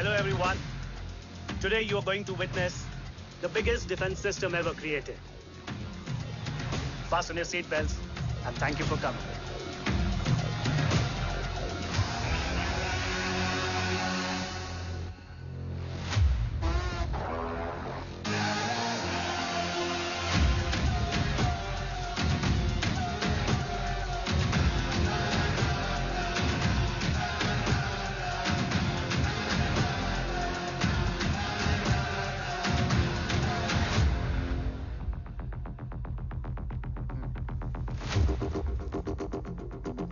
Hello everyone. Today you are going to witness the biggest defense system ever created. Fasten your seatbelts and thank you for coming.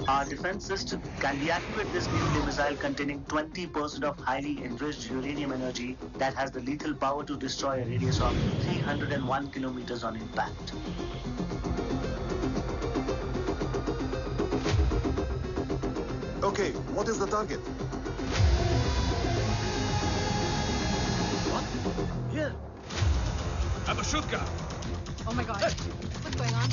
Our defense system can deactivate this nuclear missile containing 20% of highly enriched uranium energy that has the lethal power to destroy a radius of 301 kilometers on impact. Okay, what is the target? What? Here. I'm a shotgun. Oh my god. What's going on?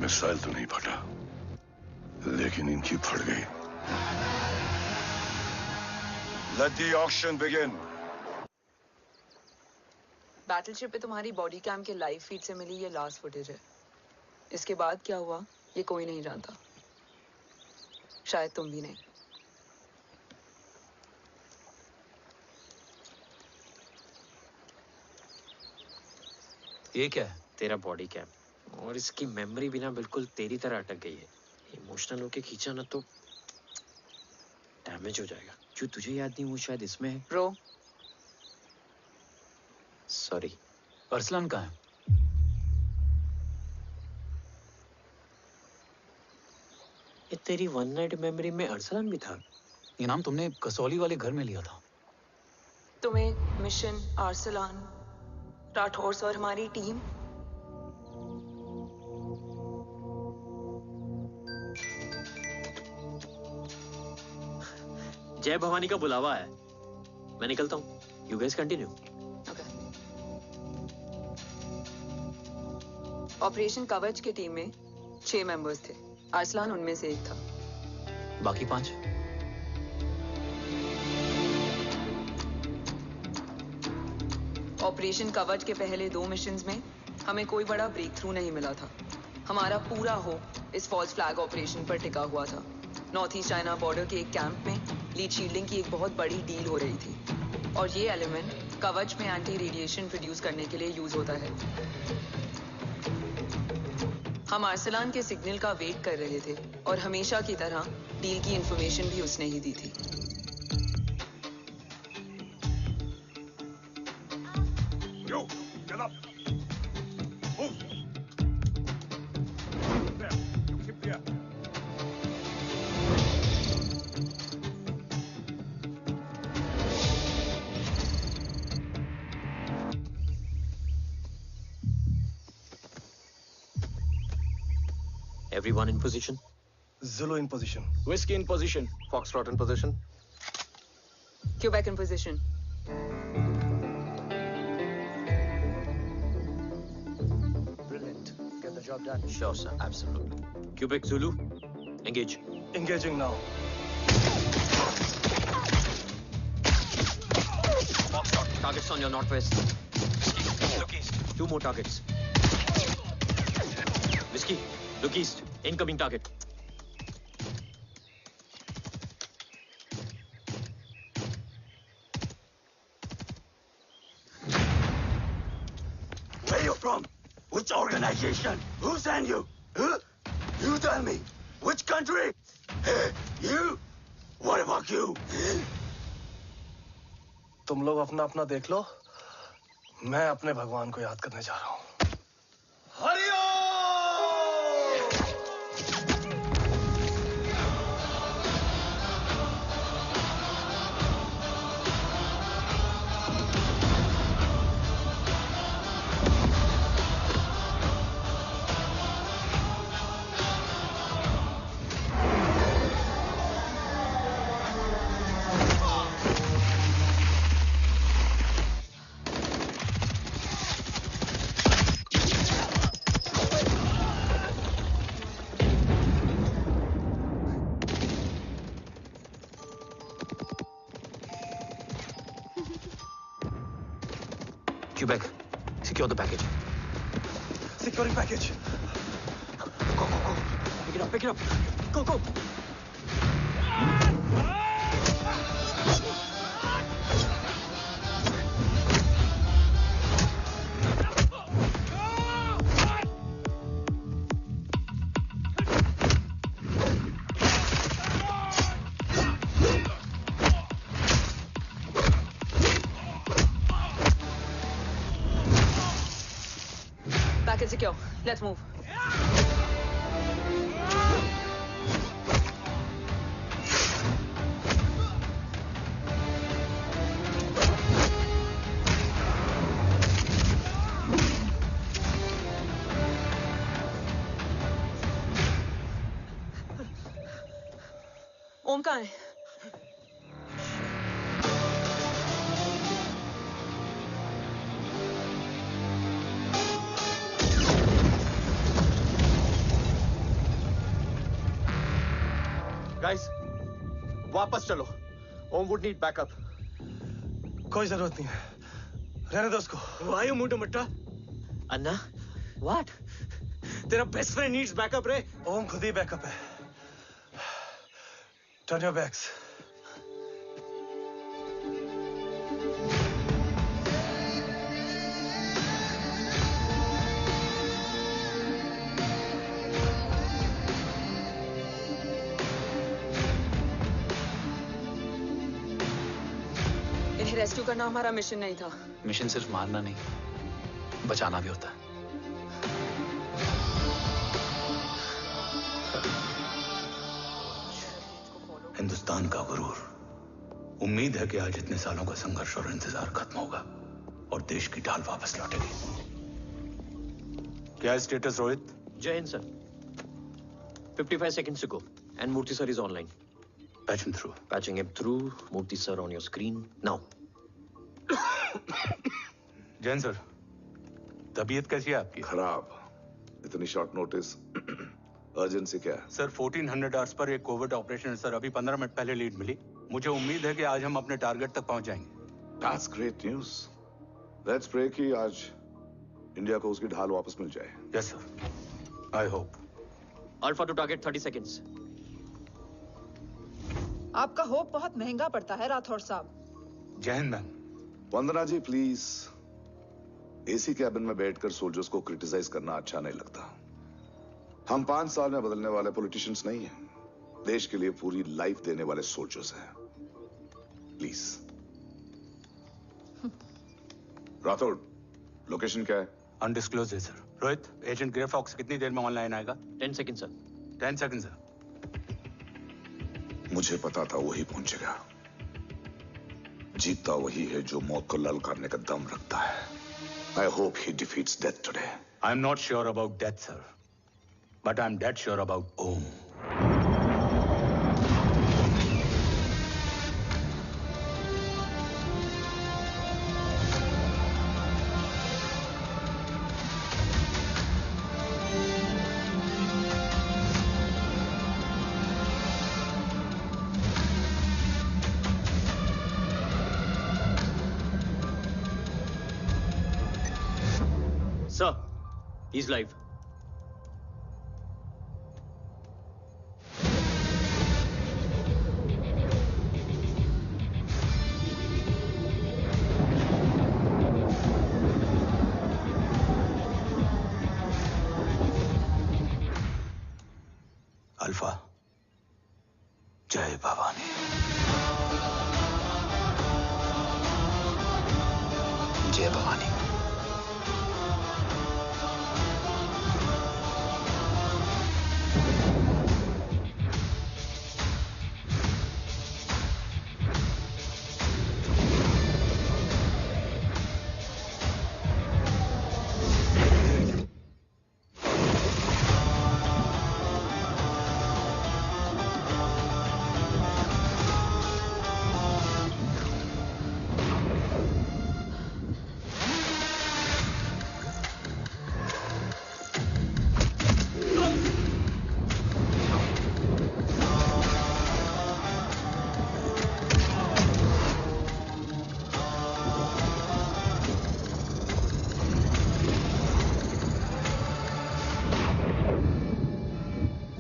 Missile तो नहीं फटा, लेकिन इनकी फट गई। Let the auction begin. Battleship पे तुम्हारी body cam के लाइव फीड से मिली ये लास्ट फुटेज है। इसके बाद क्या हुआ ये कोई नहीं जानता, शायद तुम भी नहीं। ये क्या है? तेरा बॉडी कैम, और इसकी मेमोरी भी ना बिल्कुल तेरी तरह अटक गई है। इमोशनल होके खींचा ना तो डैमेज हो जाएगा। जो तुझे याद नहीं वो शायद इसमें है। Bro sorry. अरसलान कहाँ है? ये तेरी वन नाइट मेमोरी में अरसलान भी था? ये नाम तुमने कसौली वाले घर में लिया था। तुम्हें मिशन, अरसलान, राठौर और हमारी टीम। जय भवानी का बुलावा है, मैं निकलता हूँ। You guys continue. ऑपरेशन कवच की टीम में 6 मेंबर्स थे, अरसलान उनमें से एक था। बाकी 5? ऑपरेशन कवच के पहले 2 मिशंस में हमें कोई बड़ा ब्रेक थ्रू नहीं मिला था। हमारा पूरा होप इस फॉल्स फ्लैग ऑपरेशन पर टिका हुआ था। नॉर्थ ईस्ट चाइना बॉर्डर के एक कैंप में लीड शील्डिंग की एक बहुत बड़ी डील हो रही थी, और ये एलिमेंट कवच में एंटी रेडिएशन प्रोड्यूस करने के लिए यूज होता है। हम अरसलान के सिग्नल का वेट कर रहे थे, और हमेशा की तरह डील की इंफॉर्मेशन भी उसने ही दी थी। Yo, get up. Move. There, you keep there. Everyone in position? Zulu in position. Whiskey in position. Foxtrot in position. Quebec in position. Brilliant. Get the job done. Sure, sir. Absolutely. Quebec Zulu, engage. Engaging now. Foxtrot, targets on your northwest. Look east. 2 more targets. Whiskey, look east. Incoming target. Where you from? Which organization? Who sent you? Huh? You tell me, which country? You? What about you? तुम लोग अपना अपना देख लो, मैं अपने भगवान को याद करने जा रहा हूँ। Hariom! Quebec, secure the package. Securing package. Go, go, go. Pick it up, pick it up. Go, go. Package secure. Let's move. ओम कहाँ है? Guys, वापस चलो। Om would need backup. कोई जरूरत नहीं है। रहने दो उसको। Why you moved to Mutta? Anna? What? तेरा best friend needs backup रे। ओम खुद ही बैकअप है। Turn your backs. इन्हें रेस्क्यू करना हमारा मिशन नहीं था। मिशन सिर्फ मारना नहीं, बचाना भी होता है। हिंदुस्तान का गुरूर। उम्मीद है कि आज इतने सालों का संघर्ष और इंतजार खत्म होगा और देश की ढाल वापस लौटेगी। क्या है status Rohit? Jai Hind, sir. 55 seconds to go. And Murthy sir is online. Patch him through. Patching him through. Murthy sir on your screen. Now. Jain sir, तबीयत कैसी है आपकी? खराब। इतनी शॉर्ट नोटिस। अर्जेंसी क्या है? सर 1400 आवर्स पर एक Covid operation है सर। अभी 15 मिनट पहले लीड मिली। मुझे उम्मीद है कि आज हम अपने टारगेट तक पहुंच जाएंगे। That's great news. Let's pray कि आज इंडिया को उसकी ढाल वापस मिल जाए। Yes sir, I hope. Alpha to target 30 seconds. आपका होप बहुत महंगा पड़ता है राठौर साहब। जय हिंद ma'am. Vandana ji please, AC cabin में बैठकर सोल्जर्स को क्रिटिसाइज करना अच्छा नहीं लगता। हम 5 साल में बदलने वाले पॉलिटिशियंस नहीं हैं, देश के लिए पूरी लाइफ देने वाले सोल्जर्स हैं। प्लीज। राठौड़, लोकेशन क्या है? अनडिस्क्लोज है sir. Rohit, agent grey fox कितनी देर में ऑनलाइन आएगा? 10 seconds, sir. 10 second sir. मुझे पता था वही पहुंचेगा। जीतता वही है जो मौत को ललकारने का दम रखता है। I hope he defeats death today. I'm not sure about death, sir. But I'm dead sure about Om. Sir, he's live. Alpha, जय भवानी। जय Bhavani.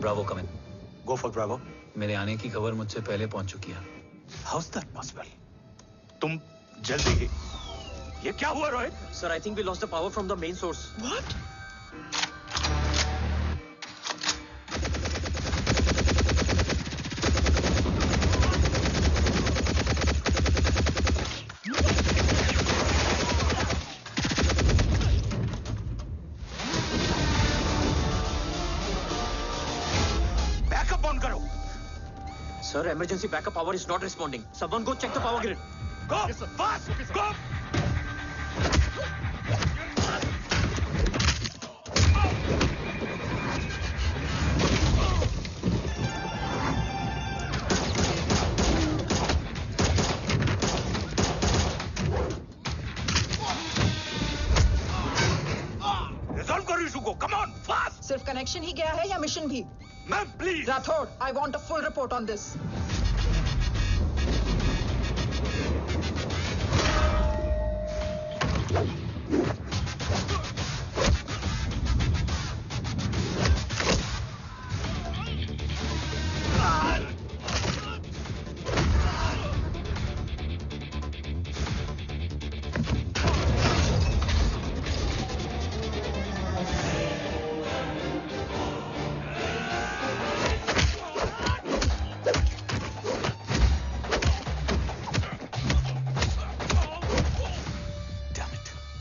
Bravo come in. Go for Bravo. मेरे आने की खबर मुझसे पहले पहुंच चुकी है। How is that possible? तुम जल्दी ही। ये क्या हुआ Rohit? Sir, I think we lost the power from the main source. What? Backup on करो। Sir, emergency backup power is not responding. Someone go check the power grid. Go! Fast! Go! Resolve करो issue को। Come on, fast! सिर्फ connection ही गया है या mission भी? Ma'am, please. Rathore, I want a full report on this.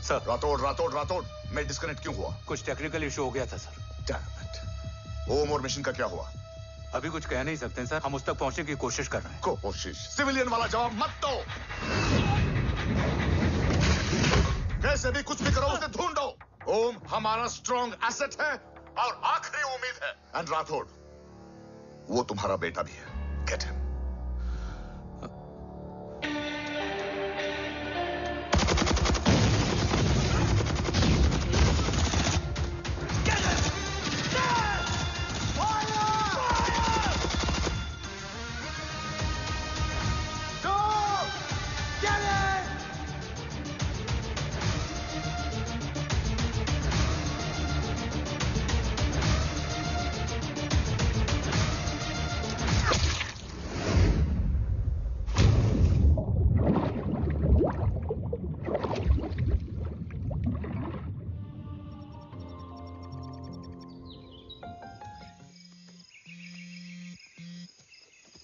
Sir, Rathore मैं disconnect क्यों हुआ? कुछ टेक्निकल इशू हो गया था सर। Damn it. ओम और मिशन का क्या हुआ? अभी कुछ कह नहीं सकते सर। हम उस तक पहुंचने की कोशिश कर रहे हैं। कोशिश? सिविलियन वाला जवाब मत दो। कैसे भी कुछ भी करो, उसे ढूंढो। ओम हमारा स्ट्रॉन्ग एसेट है और आखिरी उम्मीद है। एंड राठौड़, वो तुम्हारा बेटा भी है। Get him.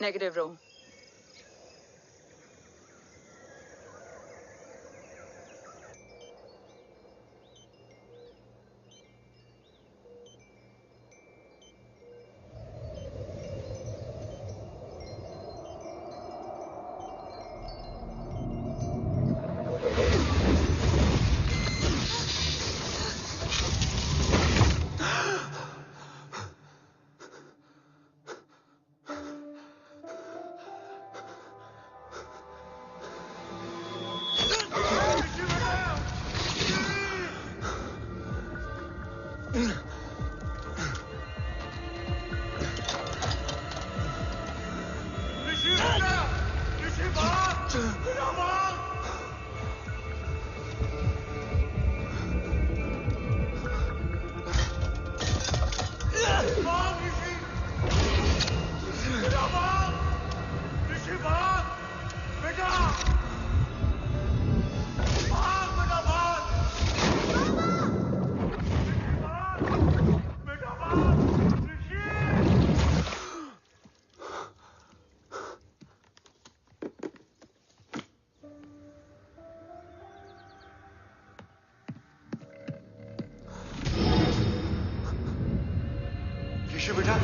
Negative, Ro. ऋषि बेटा,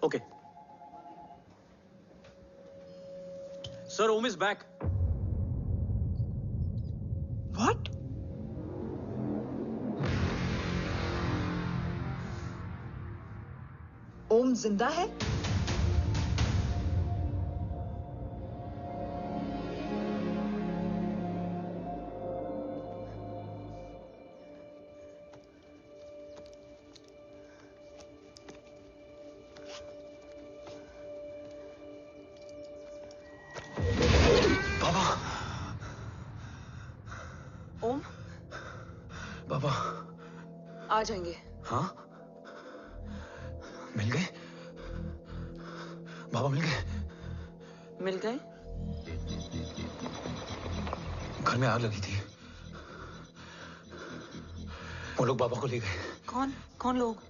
Okay. Sir, Om is back. What? ओम जिंदा है? ओम, बाबा आ जाएंगे। हाँ, मिल गए? बाबा मिल गए? मिल गए? घर में आग लगी थी, वो लोग बाबा को ले गए। कौन? कौन लोग?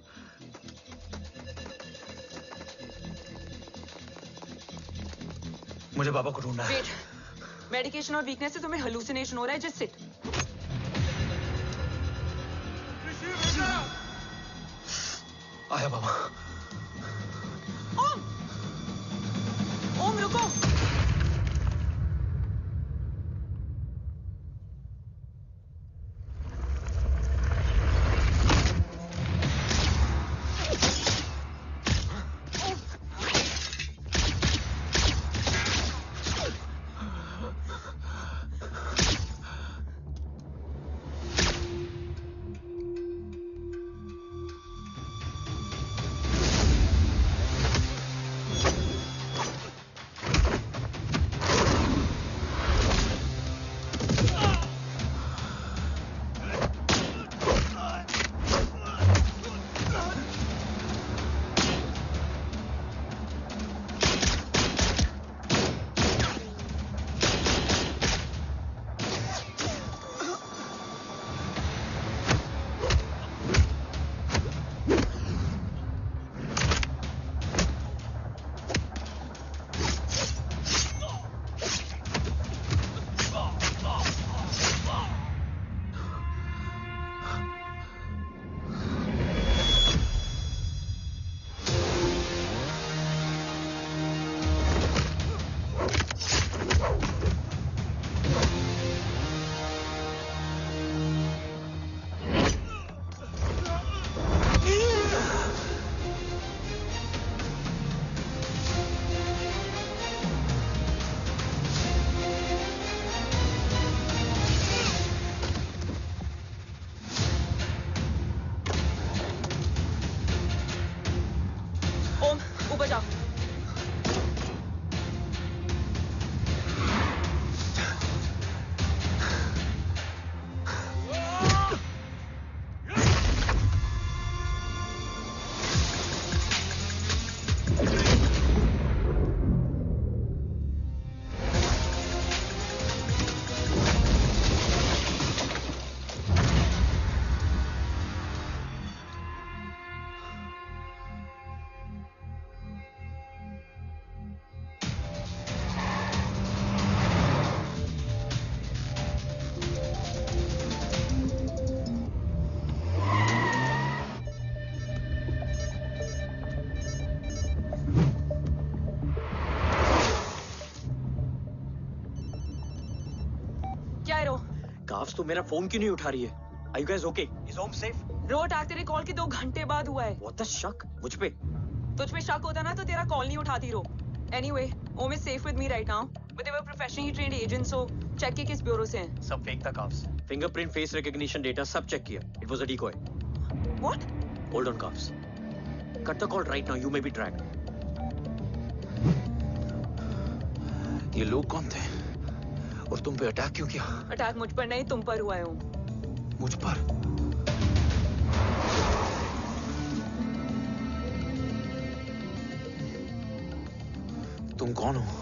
मुझे बाबा को ढूंढना है। वेट, मेडिकेशन और वीकनेस से तुम्हें हेलुसिनेशन हो रहा है। Just sit. आया बाबा। ओम, ओम रुको। ऊपर जाओ। काफ्स तो मेरा फोन क्यों नहीं उठा रही है? Are you guys okay? Is Om safe? Road attack तेरे कॉल के 2 घंटे बाद हुआ है। What the शक? मुझ पे? तुझ पे शक होता ना तो तेरा कॉल नहीं उठाती रो। Anyway, Om is safe with me right now. But they were professionally trained agents, so check किस ब्यूरो से हैं? सब फेक था carbs. Fingerprint, face recognition data सब चेक किया। It was a decoy. What? Hold on, carbs. Cut the call right now. You may be tracked. ये लोग कौन थे? और तुम पे अटैक क्यों किया? अटैक मुझ पर नहीं, तुम पर हुआ है ओम। मुझ पर? तुम कौन हो?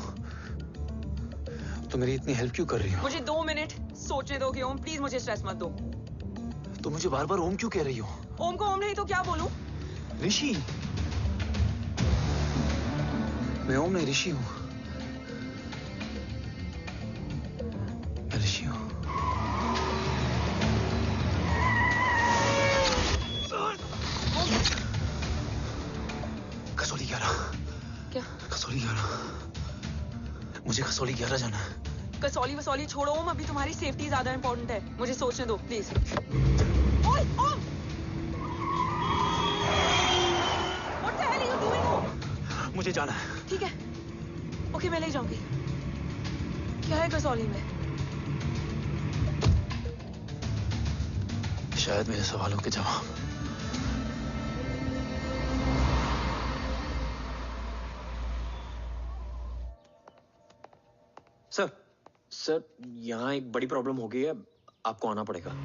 तुम मेरी इतनी हेल्प क्यों कर रही हो? मुझे 2 मिनट सोचने दोगे ओम? प्लीज मुझे स्ट्रेस मत दो। तुम मुझे बार बार ओम क्यों कह रही हो? ओम को ओम नहीं तो क्या बोलूं? ऋषि। मैं ओम नहीं, ऋषि हूं। मैं ऋषि हूं। कसौली 11। क्या? कसौली 11। मुझे कसौली 11 जाना है। कसौली वसौली छोड़ो ओम, अभी तुम्हारी सेफ्टी ज्यादा इंपॉर्टेंट है। मुझे सोचने दो प्लीज। ओए ओम! What the hell are you doing ओम? मुझे जाना है। ठीक है, ओके मैं ले जाऊंगी। क्या है कसौली में? शायद मेरे सवालों के जवाब। सर, यहाँ एक बड़ी प्रॉब्लम हो गई है। आपको आना पड़ेगा।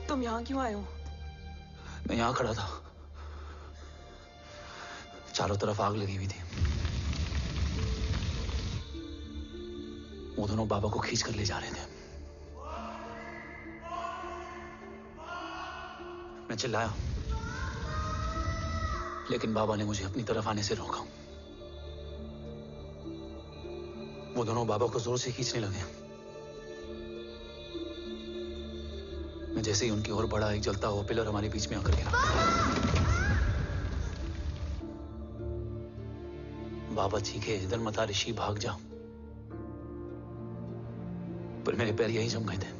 तुम यहाँ क्यों आए हो? मैं यहाँ खड़ा था, चारों तरफ आग लगी हुई थी। वो दोनों बाबा को खींच कर ले जा रहे थे। मैं चिल्लाया, लेकिन बाबा ने मुझे अपनी तरफ आने से रोका। वो दोनों बाबा को जोर से खींचने लगे। मैं जैसे ही उनकी ओर बढ़ा, एक जलता हुआ पिलर हमारे बीच में आकर गिरा। बाबा चीखे, इधर मत आ ऋषि, भाग जा। पर मेरे पैर यही जम गए थे।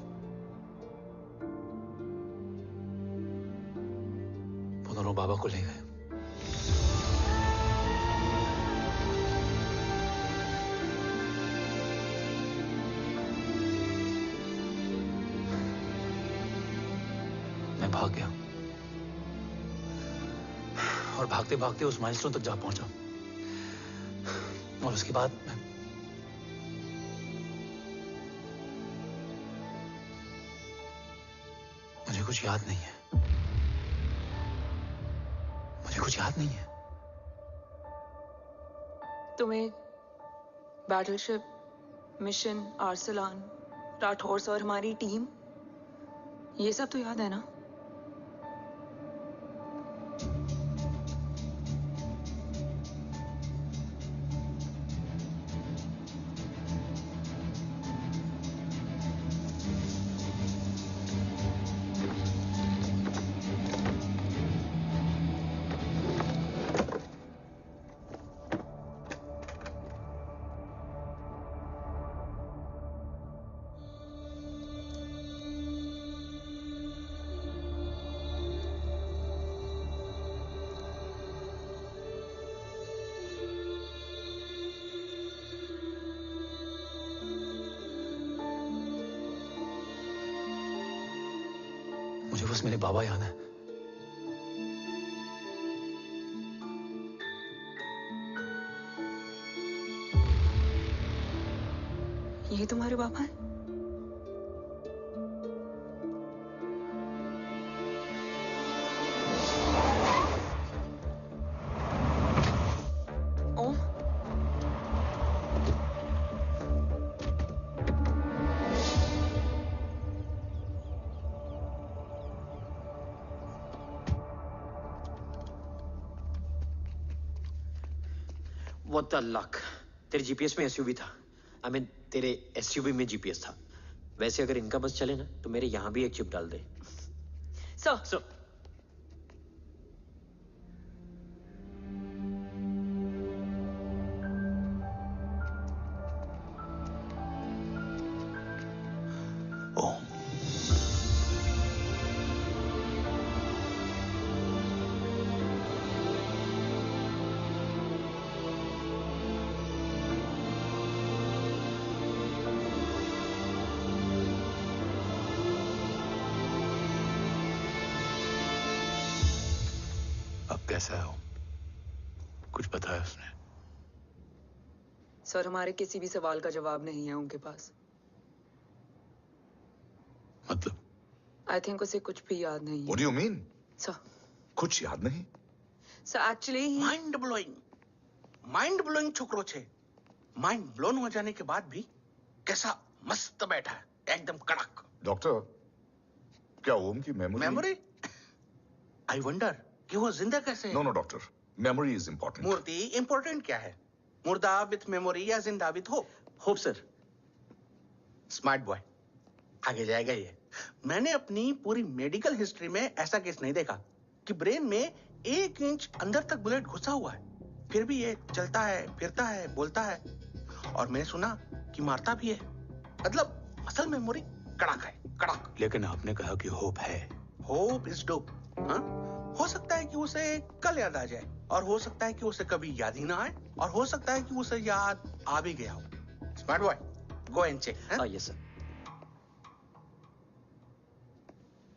वो दोनों बाबा को ले गए। मैं भाग गया और भागते भागते उस माइलस्टोन तक जा पहुंचा। और उसके बाद मुझे कुछ याद नहीं है। मुझे कुछ याद नहीं है। तुम्हें बैटलशिप, मिशन, आर्सलान, राठौर और हमारी टीम, ये सब तो याद है ना? मुझे बस मेरे बाबा याद है। ये तुम्हारे बाबा हैं? ओम, What the luck? तेरे जीपीएस में एसयूवी था। I mean, तेरे एसयूवी में जीपीएस था। वैसे अगर इनका बस चले ना तो मेरे यहां भी एक चिप डाल दे। सर। ओम, अब कैसा है ओम? कुछ पता है उसने? सर, हमारे किसी भी सवाल का जवाब नहीं है उनके पास। मतलब? आई थिंक उसे कुछ भी याद नहीं What है। do you mean? सर, कुछ याद नहीं? सर एक्चुअली माइंड ब्लोइंग छोकरो छे। माइंड ब्लोन हो जाने के बाद भी कैसा मस्त बैठा है, एकदम कड़क। डॉक्टर, क्या ओम की मेमोरी? आई वंडर कि वो जिंदा कैसे है? No doctor, memory is important. मूर्ति इंपॉर्टेंट क्या है? मुर्दा विथ मेमोरी या जिंदा with hope? Hope sir. Smart boy, आगे जाएगा ये। मैंने अपनी पूरी मेडिकल हिस्ट्री में ऐसा केस नहीं देखा कि ब्रेन में 1 इंच अंदर तक बुलेट घुसा हुआ है, फिर भी ये चलता है, फिरता है, बोलता है, और मैंने सुना कि मारता भी है। मतलब असल मेमोरी कड़क है, कड़क। लेकिन आपने कहा कि होप है। Hope is dope. हाँ, हो सकता है कि उसे कल याद आ जाए, और हो सकता है कि उसे कभी याद ही ना आए, और हो सकता है कि उसे याद आ भी गया हो। Smart boy, go and check. Yes sir.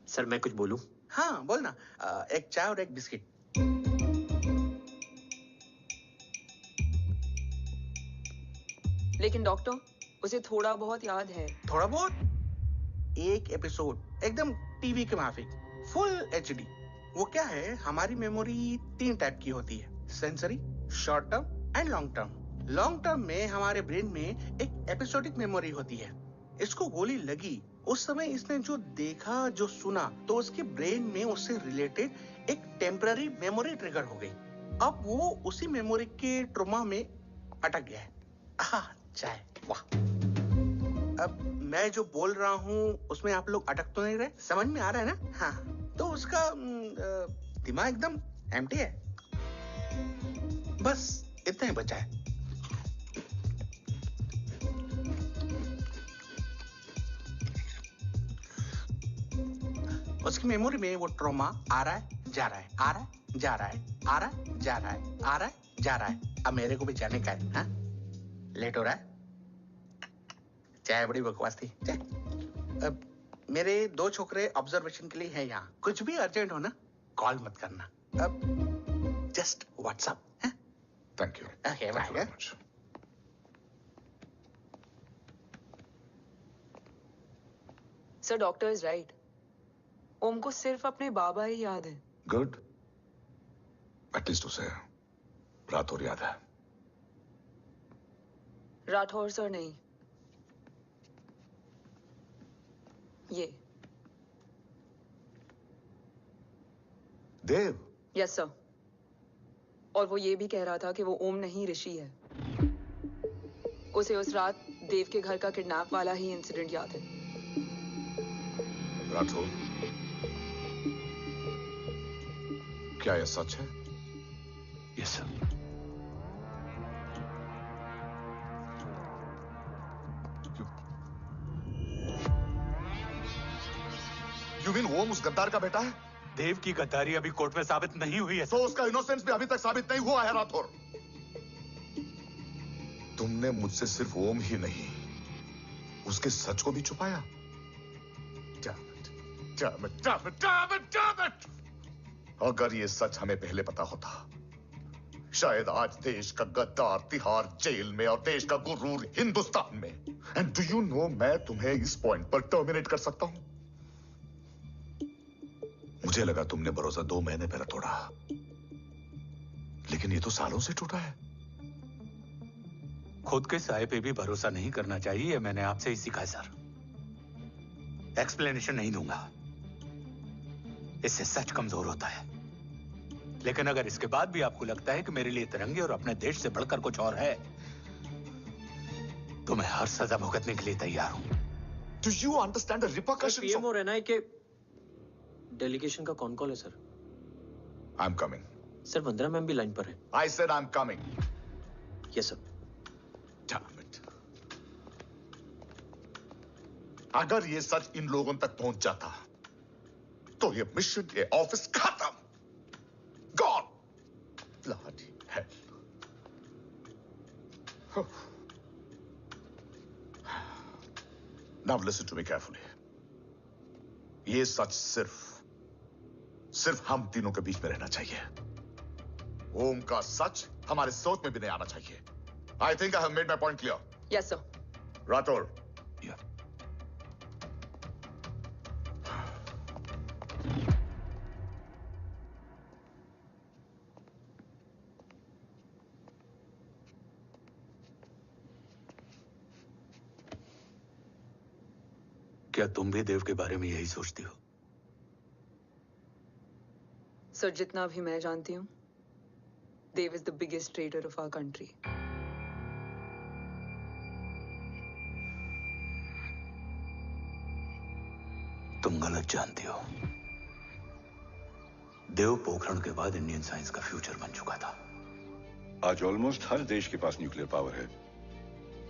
Sir मैं कुछ बोलूं? हाँ बोल ना। एक चाय और एक बिस्किट। लेकिन डॉक्टर, उसे थोड़ा बहुत याद है। थोड़ा बहुत? एक एपिसोड एकदम टीवी के माफिक, फुल एचडी। वो क्या है, हमारी मेमोरी 3 टाइप की होती है, sensory, short term and long term. Long term में हमारे ब्रेन में एक एपिसोडिक मेमोरी होती है। इसको गोली लगी, उस समय इसने जो देखा, जो सुना, तो उसके ब्रेन में उससे रिलेटेड एक टेम्पररी मेमोरी ट्रिगर हो गई। अब वो उसी मेमोरी के ट्रॉमा में अटक गया है। चाय, वाह। अब मैं जो बोल रहा हूँ उसमें आप लोग अटक तो नहीं रहे? समझ में आ रहा है ना? हाँ, तो उसका दिमाग एकदम एम्प्टी है। बस इतना ही बचा है। उसकी मेमोरी में वो ट्रॉमा आ रहा है, जा रहा है, आ रहा है, जा रहा है, आ रहा है, जा रहा है, आ रहा है, जा रहा है। अब मेरे को भी जाने का है, हाँ? लेट हो रहा है? चाय बड़ी बकवास थी। अब मेरे 2 छोकरे ऑब्जर्वेशन के लिए हैं यहाँ। कुछ भी अर्जेंट हो ना, कॉल मत करना। अब just WhatsApp. Thank you. Okay, bye. Sir, doctor is right. Om को सिर्फ अपने बाबा ही याद है। गुड। एटलीस्ट उसे राठौर याद है। राठौर सर नहीं, ये देव। Yes sir. और वो ये भी कह रहा था कि वो ओम नहीं, ऋषि है। उसे उस रात देव के घर का किडनैप वाला ही इंसिडेंट याद है। राठौर, क्या यह सच है? Yes sir. यू मीन वो उस गद्दार का बेटा है? देव की गद्दारी अभी कोर्ट में साबित नहीं हुई है। तो उसका इनोसेंस भी अभी तक साबित नहीं हुआ है राठौर। तुमने मुझसे सिर्फ ओम ही नहीं, उसके सच को भी छुपाया। Damn it! अगर ये सच हमें पहले पता होता, शायद आज देश का गद्दार तिहाड़ जेल में और देश का गुरूर हिंदुस्तान में। एंड डू यू नो, मैं तुम्हें इस पॉइंट पर टर्मिनेट कर सकता हूं। मुझे लगा तुमने भरोसा 2 महीने पहले तोड़ा, लेकिन ये तो सालों से टूटा है। खुद के साये पे भी भरोसा नहीं करना चाहिए, मैंने आपसे ही सीखा है सर। एक्सप्लेनेशन नहीं दूंगा, इससे सच कमजोर होता है। लेकिन अगर इसके बाद भी आपको लगता है कि मेरे लिए तिरंगे और अपने देश से बढ़कर कुछ और है, तो मैं हर सजा भुगतने के लिए तैयार हूं। Do you understand the repercussions? PM और एनआई के डेलीगेशन का कौन कॉल है sir? I'm coming. Sir, 15 ma'am भी लाइन पर है। I said I'm coming. Yes sir. Damn it. अगर ये सच इन लोगों तक पहुंच जाता, तो ये मिशन, ये ऑफिस खत्म। Gone. Bloody hell. Now listen to me carefully. ये सच सिर्फ हम तीनों के बीच में रहना चाहिए। ओम का सच हमारे सोच में भी नहीं आना चाहिए। I think I have made my point clear. Yes sir. Rathore. Yeah. क्या तुम भी देव के बारे में यही सोचती हो? सर, जितना भी मैं जानती हूँ, Dev is the biggest traitor of our country. तुम गलत जानती हो। देव पोखरण के बाद इंडियन साइंस का फ्यूचर बन चुका था। आज ऑलमोस्ट हर देश के पास न्यूक्लियर पावर है,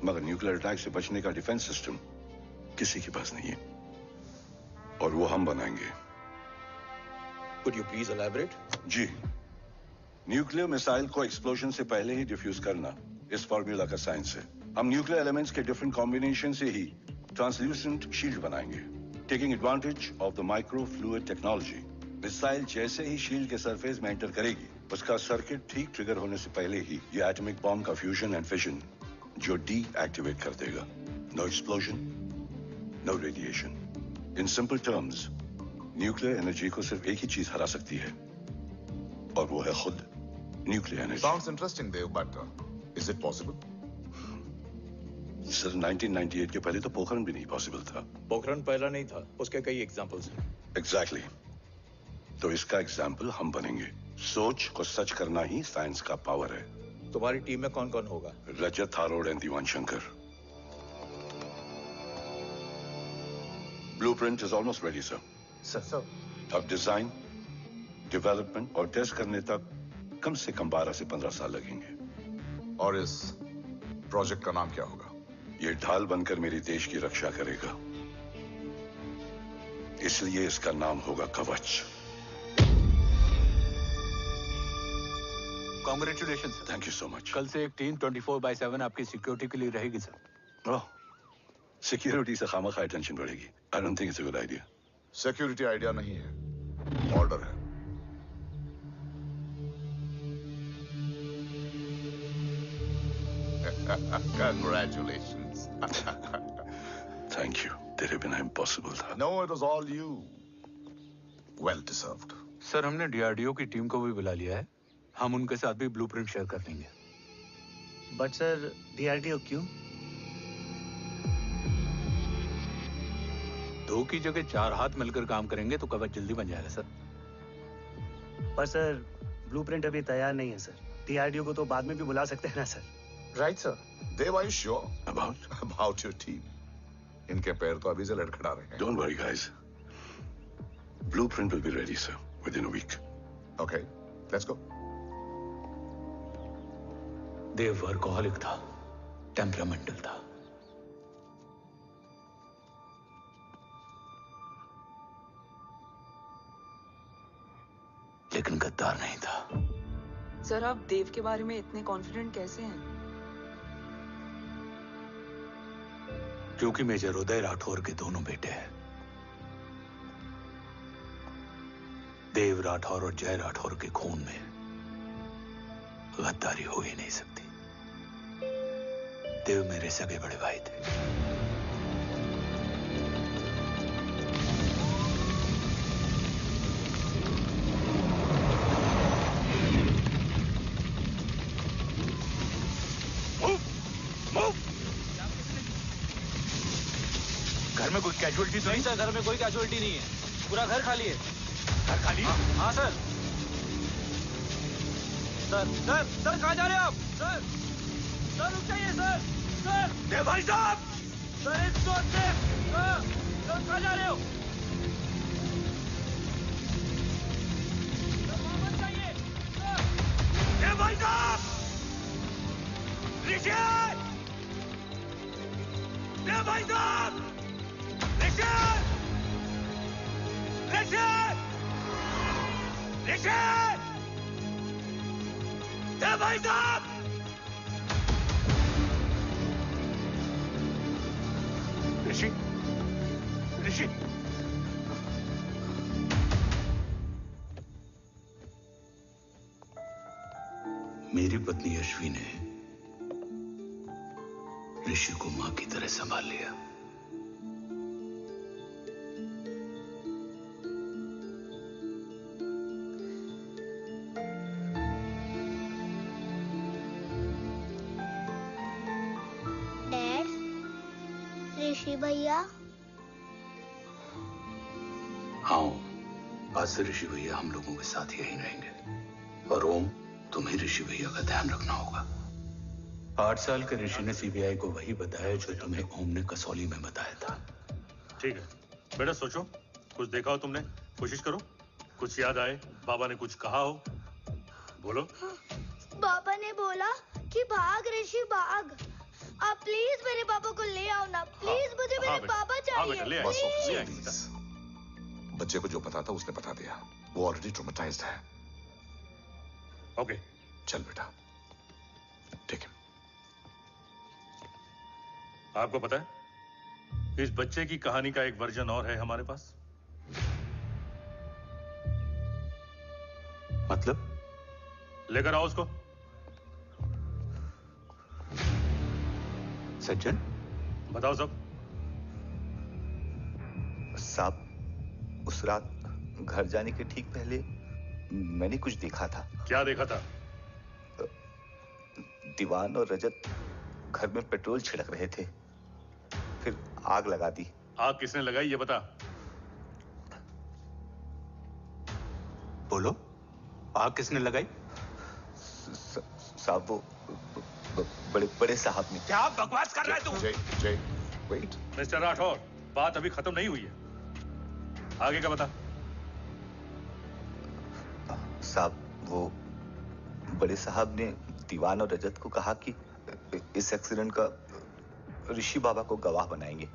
मगर न्यूक्लियर अटैक से बचने का डिफेंस सिस्टम किसी के पास नहीं है, और वो हम बनाएंगे। Could you please elaborate? जी, न्यूक्लियर मिसाइल को एक्सप्लोजन से पहले ही डिफ्यूज करना इस फॉर्मूला का साइंस है। हम न्यूक्लियर एलिमेंट्स के डिफरेंट कॉम्बिनेशन से ही ट्रांसल्यूसेंट शील्ड बनाएंगे, taking advantage of the micro fluid technology. Missile जैसे ही शील्ड के सरफेस में एंटर करेगी, उसका सर्किट ठीक ट्रिगर होने से पहले ही ये एटॉमिक बॉम्ब का फ्यूजन एंड फिशन जो डीएक्टिवेट कर देगा। No explosion, no radiation. In simple terms, nuclear energy को सिर्फ एक ही चीज हरा सकती है, और वो है खुद nuclear energy. Sounds interesting, Dev, but is it possible? Sir, 1998 के पहले तो पोखरण भी नहीं पॉसिबल था। पोखरण पहला नहीं था, उसके कई एग्जांपल्स हैं। एग्जैक्टली। तो इसका एग्जाम्पल हम बनेंगे। सोच को सच करना ही साइंस का पावर है। तुम्हारी टीम में कौन कौन होगा? रजत थारोड and Diwan Shankar. Blueprint is almost ready sir. Sir, अब डिजाइन, डेवलपमेंट और टेस्ट करने तक कम से कम 12 से 15 साल लगेंगे। और इस प्रोजेक्ट का नाम क्या होगा? ये ढाल बनकर मेरे देश की रक्षा करेगा। इसलिए इसका नाम होगा कवच। Congratulation sir. Thank you so much. कल से एक टीम 24/7 आपकी सिक्योरिटी के लिए रहेगी सर। ओह, सिक्योरिटी से खामखा टेंशन बढ़ेगी। I don't think it's a good idea. Security idea नहीं है, ऑर्डर है। Congratulations. Thank you. तेरे बिना इम्पॉसिबल था। No, it was all you. Well deserved. Sir हमने डीआरडीओ की टीम को भी बुला लिया है, हम उनके साथ भी ब्लूप्रिंट शेयर कर लेंगे। बट सर डीआरडीओ क्यों? 2 की जगह 4 हाथ मिलकर काम करेंगे तो कवच जल्दी बन जाएगा सर। पर सर ब्लूप्रिंट अभी तैयार नहीं है सर। डीआरडीओ को तो बाद में भी बुला सकते हैं ना sir. Right sir. Dev, are you sure about your team? इनके पैर तो अभी से लड़खड़ा रहे हैं। Don't worry, guys. Blueprint will be ready, sir, within a week. Okay, let's go. Dev workaholic था, टेम्परामेंटल था। लेकिन गद्दार नहीं था। सर आप देव के बारे में इतने कॉन्फिडेंट कैसे हैं? क्योंकि मेजर उदय राठौर के दोनों बेटे हैं। देव राठौर और जय राठौर के खून में गद्दारी हो ही नहीं सकती। देव मेरे सगे बड़े भाई थे। घर में कोई कैजुअलिटी तो नहीं? सर घर में कोई कैजुअलिटी नहीं है, पूरा घर खाली है। घर खाली? हाँ सर। सर सर सर कहाँ जा रहे हैं आप? सर सर रुक जाइए सर। सर देव भाई साहब! Sir it's not safe. Sir sir कहाँ जा रहे हो? सर वहाँ मत जाइए। सर देव भाई साहब! ऋषि! देव भाई साहब! ऋषि! ऋषि! ऋषि! देव भाई साहब! ऋषि! ऋषि! मेरी पत्नी अश्वी ने ऋषि को मां की तरह संभाल लिया। डैड, ऋषि भैया। हाँ, आज से ऋषि भैया हम लोगों के साथ यहीं रहेंगे। और ओम, तुम्हें ऋषि भैया का ध्यान रखना होगा। 8 साल के ऋषि ने सीबीआई को वही बताया जो तुम्हें ओम ने कसौली में बताया था। ठीक है बेटा, सोचो, कुछ देखा हो तुमने, कोशिश करो, कुछ याद आए, बाबा ने कुछ कहा हो, बोलो। पापा ने बोला कि भाग ऋषि भाग। आप प्लीज मेरे पापा को ले आओ ना, प्लीज। मुझे मेरे पापा चाहिए। प्लीज। बच्चे को जो पता था उसने बता दिया, वो ऑलरेडी ट्रॉमेटाइज्ड है। ओके चल बेटा, ठीक है। आपको पता है इस बच्चे की कहानी का एक वर्जन और है हमारे पास। मतलब? लेकर आओ उसको। सज्जन, बताओ सब। साहब, उस रात घर जाने के ठीक पहले मैंने कुछ देखा था। क्या देखा था? दीवान और रजत घर में पेट्रोल छिड़क रहे थे, फिर आग लगा दी। आग किसने लगाई ये बता। बोलो, आग किसने लगाई? साहब वो बड़े बड़े साहब ने। क्या बकवास कर रहा है तू? जय, वेट। मिस्टर राठौर, बात अभी खत्म नहीं हुई है, आगे का बता। साहब वो बड़े साहब ने दीवान और रजत को कहा कि इस एक्सीडेंट का ऋषि बाबा को गवाह बनाएंगे।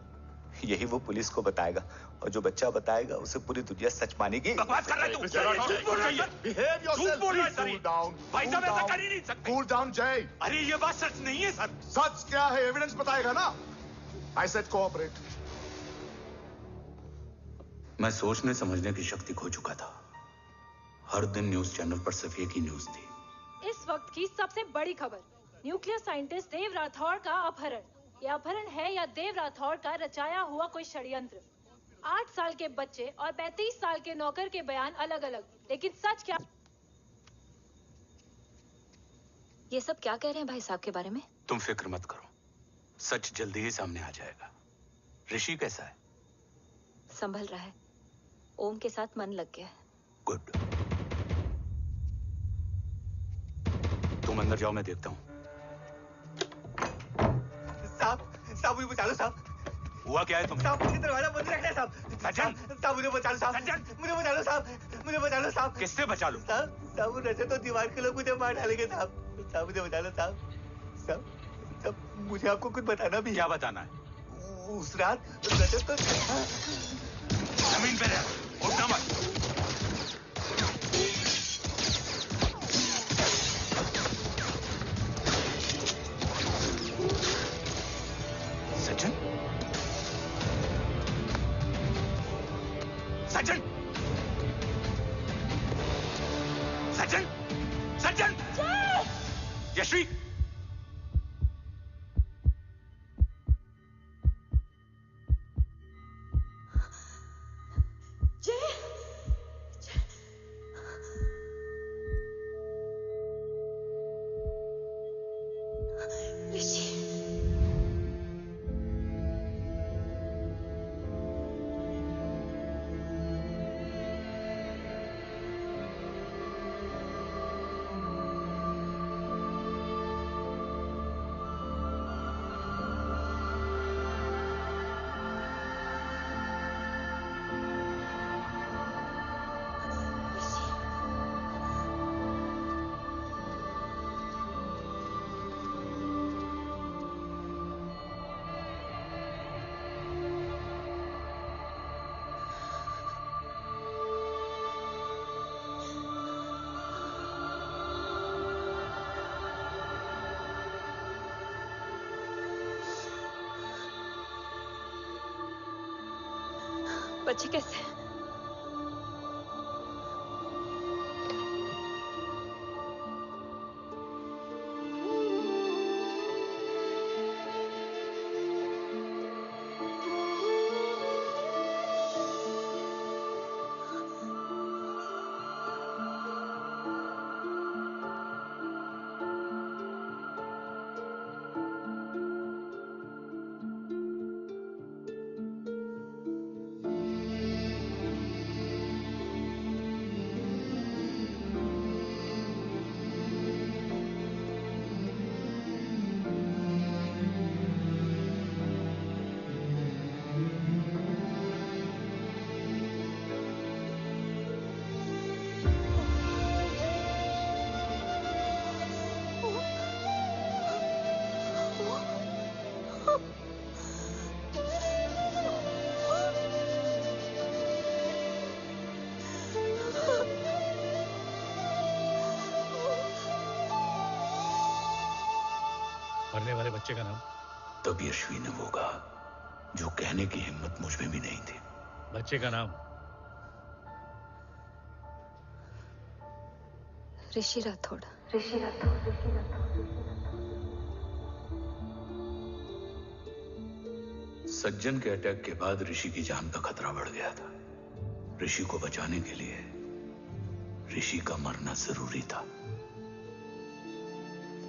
यही वो पुलिस को बताएगा और जो बच्चा बताएगा उसे पूरी दुनिया सच मानेगी। बकवास कर रहा है तू। झूठ बोल रहा है। Behave yourself. झूठ बोल रहा है Please सर। cool down. भाई Cool साहब ऐसा down. कर ही नहीं सकते। Cool down, Jay. अरे ये बात सच नहीं है सर। सच क्या है? एविडेंस बताएगा ना। I said cooperate. मैं सोचने समझने की शक्ति खो चुका था। हर दिन न्यूज चैनल पर सिर्फ एक ही न्यूज थी। इस वक्त की सबसे बड़ी खबर, न्यूक्लियर साइंटिस्ट देव राठौड़ का अपहरण। यह अपहरण है या देव राठौड़ का रचाया हुआ कोई षड्यंत्र। 8 साल के बच्चे और 35 साल के नौकर के बयान अलग अलग, लेकिन सच क्या? ये सब क्या कह रहे हैं भाई साहब के बारे में? तुम फिक्र मत करो, सच जल्दी ही सामने आ जाएगा। ऋषि कैसा है? संभल रहा है। ओम के साथ मन लग गया है। गुड। तुम अंदर जाओ, मैं देखता हूँ। साहब मुझे बचा लो साहब। हुआ क्या है तुम्हें? साहब मुझे दरवाजा बंद रखना है साहब। सज्जन, साहब मुझे बचा लो साहब। मुझे बचा लो साहब। मुझे बचा लो साहब। किससे बचा लो? साहब रचे तो दीवार के लोग मुझे मार डालेंगे साहब। साहब मुझे बचा लो साहब। साहब मुझे आपको कुछ बताना भी। क्या बताना है? उस रात रचे तो जमीन पे रह, उठना मत। सज्जन, सज्जन, सज्जन, सज्जन, यश्वी, बच्चे कैसे हैं? मरने वाले बच्चे का नाम? तब यश्वी ने वो कहा जो कहने की हिम्मत मुझ में भी नहीं थी। बच्चे का नाम? ऋषि राठौड़। सज्जन के अटैक के बाद ऋषि की जान का खतरा बढ़ गया था। ऋषि को बचाने के लिए ऋषि का मरना जरूरी था।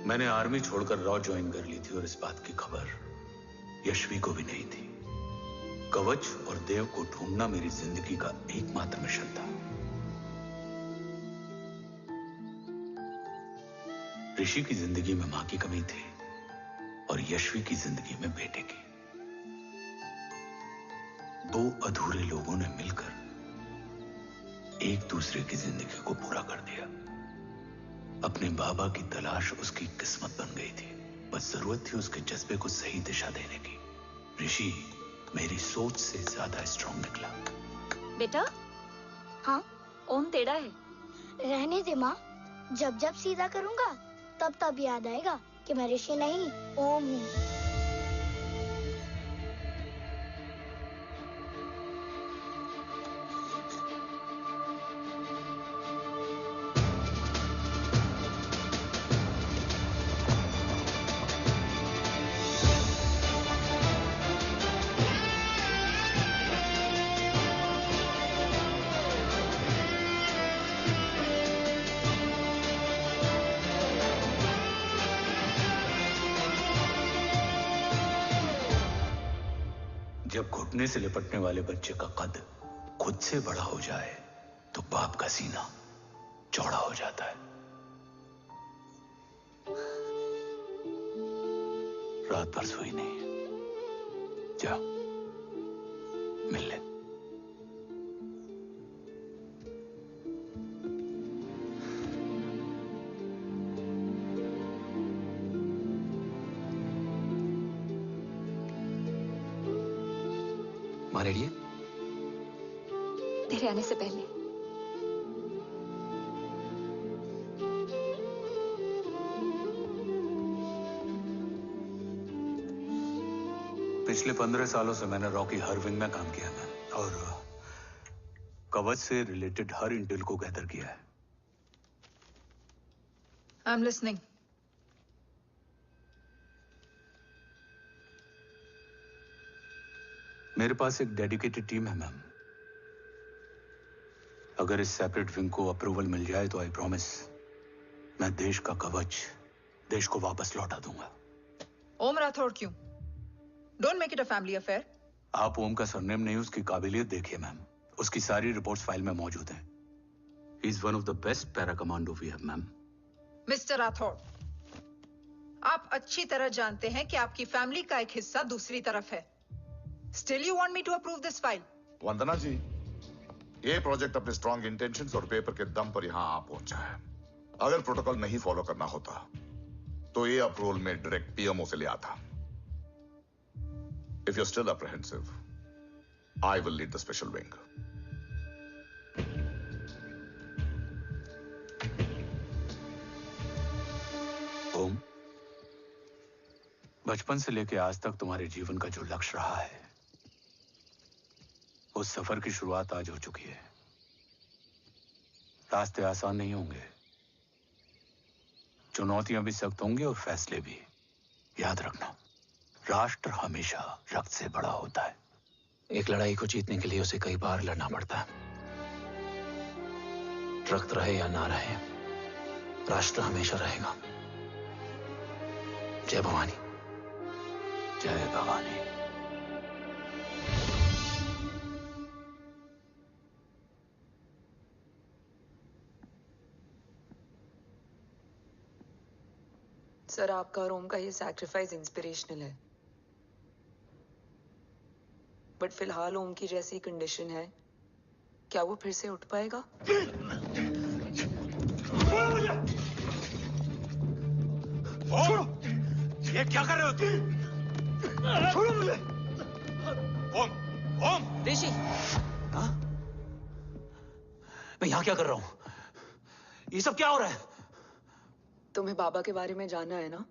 मैंने आर्मी छोड़कर रॉ ज्वाइन कर ली थी और इस बात की खबर यश्वी को भी नहीं थी। कवच और देव को ढूंढना मेरी जिंदगी का एकमात्र मिशन था। ऋषि की जिंदगी में मां की कमी थी और यश्वी की जिंदगी में बेटे की। दो अधूरे लोगों ने मिलकर एक दूसरे की जिंदगी को पूरा कर दिया। अपने बाबा की तलाश उसकी किस्मत बन गई थी। बस जरूरत थी उसके जज्बे को सही दिशा देने की। ऋषि मेरी सोच से ज्यादा स्ट्रांग निकला। बेटा। हाँ ओम टेढ़ा है। रहने दे माँ, जब जब सीधा करूंगा तब तब याद आएगा कि मैं ऋषि नहीं ओम हूँ। जब घुटने से लिपटने वाले बच्चे का कद खुद से बड़ा हो जाए तो बाप का सीना चौड़ा हो जाता है। रात भर सोई नहीं, जा मिल ले। माँ रेडी है? तेरे आने से पहले। पिछले 15 सालों से मैंने रॉकी हर विंग में काम किया है और कवच से रिलेटेड हर इंटेल को गैदर किया है। I am listening. मेरे पास एक डेडिकेटेड टीम है मैम। अगर इस सेपरेट विंग को अप्रूवल मिल जाए तो आई प्रॉमिस मैं देश का कवच देश को वापस लौटा दूंगा। ओम राठौड़ क्यों? Don't make it a family affair. आप ओम का सरनेम नहीं, उसकी काबिलियत देखिए मैम। उसकी सारी रिपोर्ट्स फाइल में मौजूद हैं। He is one of the best para commando we have ma'am. Mister Rathod, आप अच्छी तरह जानते हैं कि आपकी फैमिली का एक हिस्सा दूसरी तरफ है। Still you want me to approve this file? वंदना जी, ये प्रोजेक्ट अपने स्ट्रॉन्ग इंटेंशंस और पेपर के दम पर यहां आ पहुंचा है। अगर प्रोटोकॉल नहीं फॉलो करना होता तो ये अप्रूवल में डायरेक्ट पीएमओ से ले आता। If you're still apprehensive, I will lead the special wing. ओम, बचपन से लेकर आज तक तुम्हारे जीवन का जो लक्ष्य रहा है उस सफर की शुरुआत आज हो चुकी है। रास्ते आसान नहीं होंगे, चुनौतियां भी सख्त होंगी और फैसले भी। याद रखना, राष्ट्र हमेशा रक्त से बड़ा होता है। एक लड़ाई को जीतने के लिए उसे कई बार लड़ना पड़ता है। रक्त रहे या ना रहे, राष्ट्र हमेशा रहेगा। जय भवानी। जय भवानी। सर, आपका और ओम का ये सैक्रिफाइस इंस्पिरेशनल है, बट फिलहाल ओम की जैसी कंडीशन है, क्या वो फिर से उठ पाएगा? छोड़ो! ये क्या कर रहे हो तुम? छोड़ो मुझे! ओम! ओम! ऋषि! हाँ? मैं यहाँ क्या कर रहा हूँ? ये सब क्या हो रहा है? तुम्हें बाबा के बारे में जानना है ना?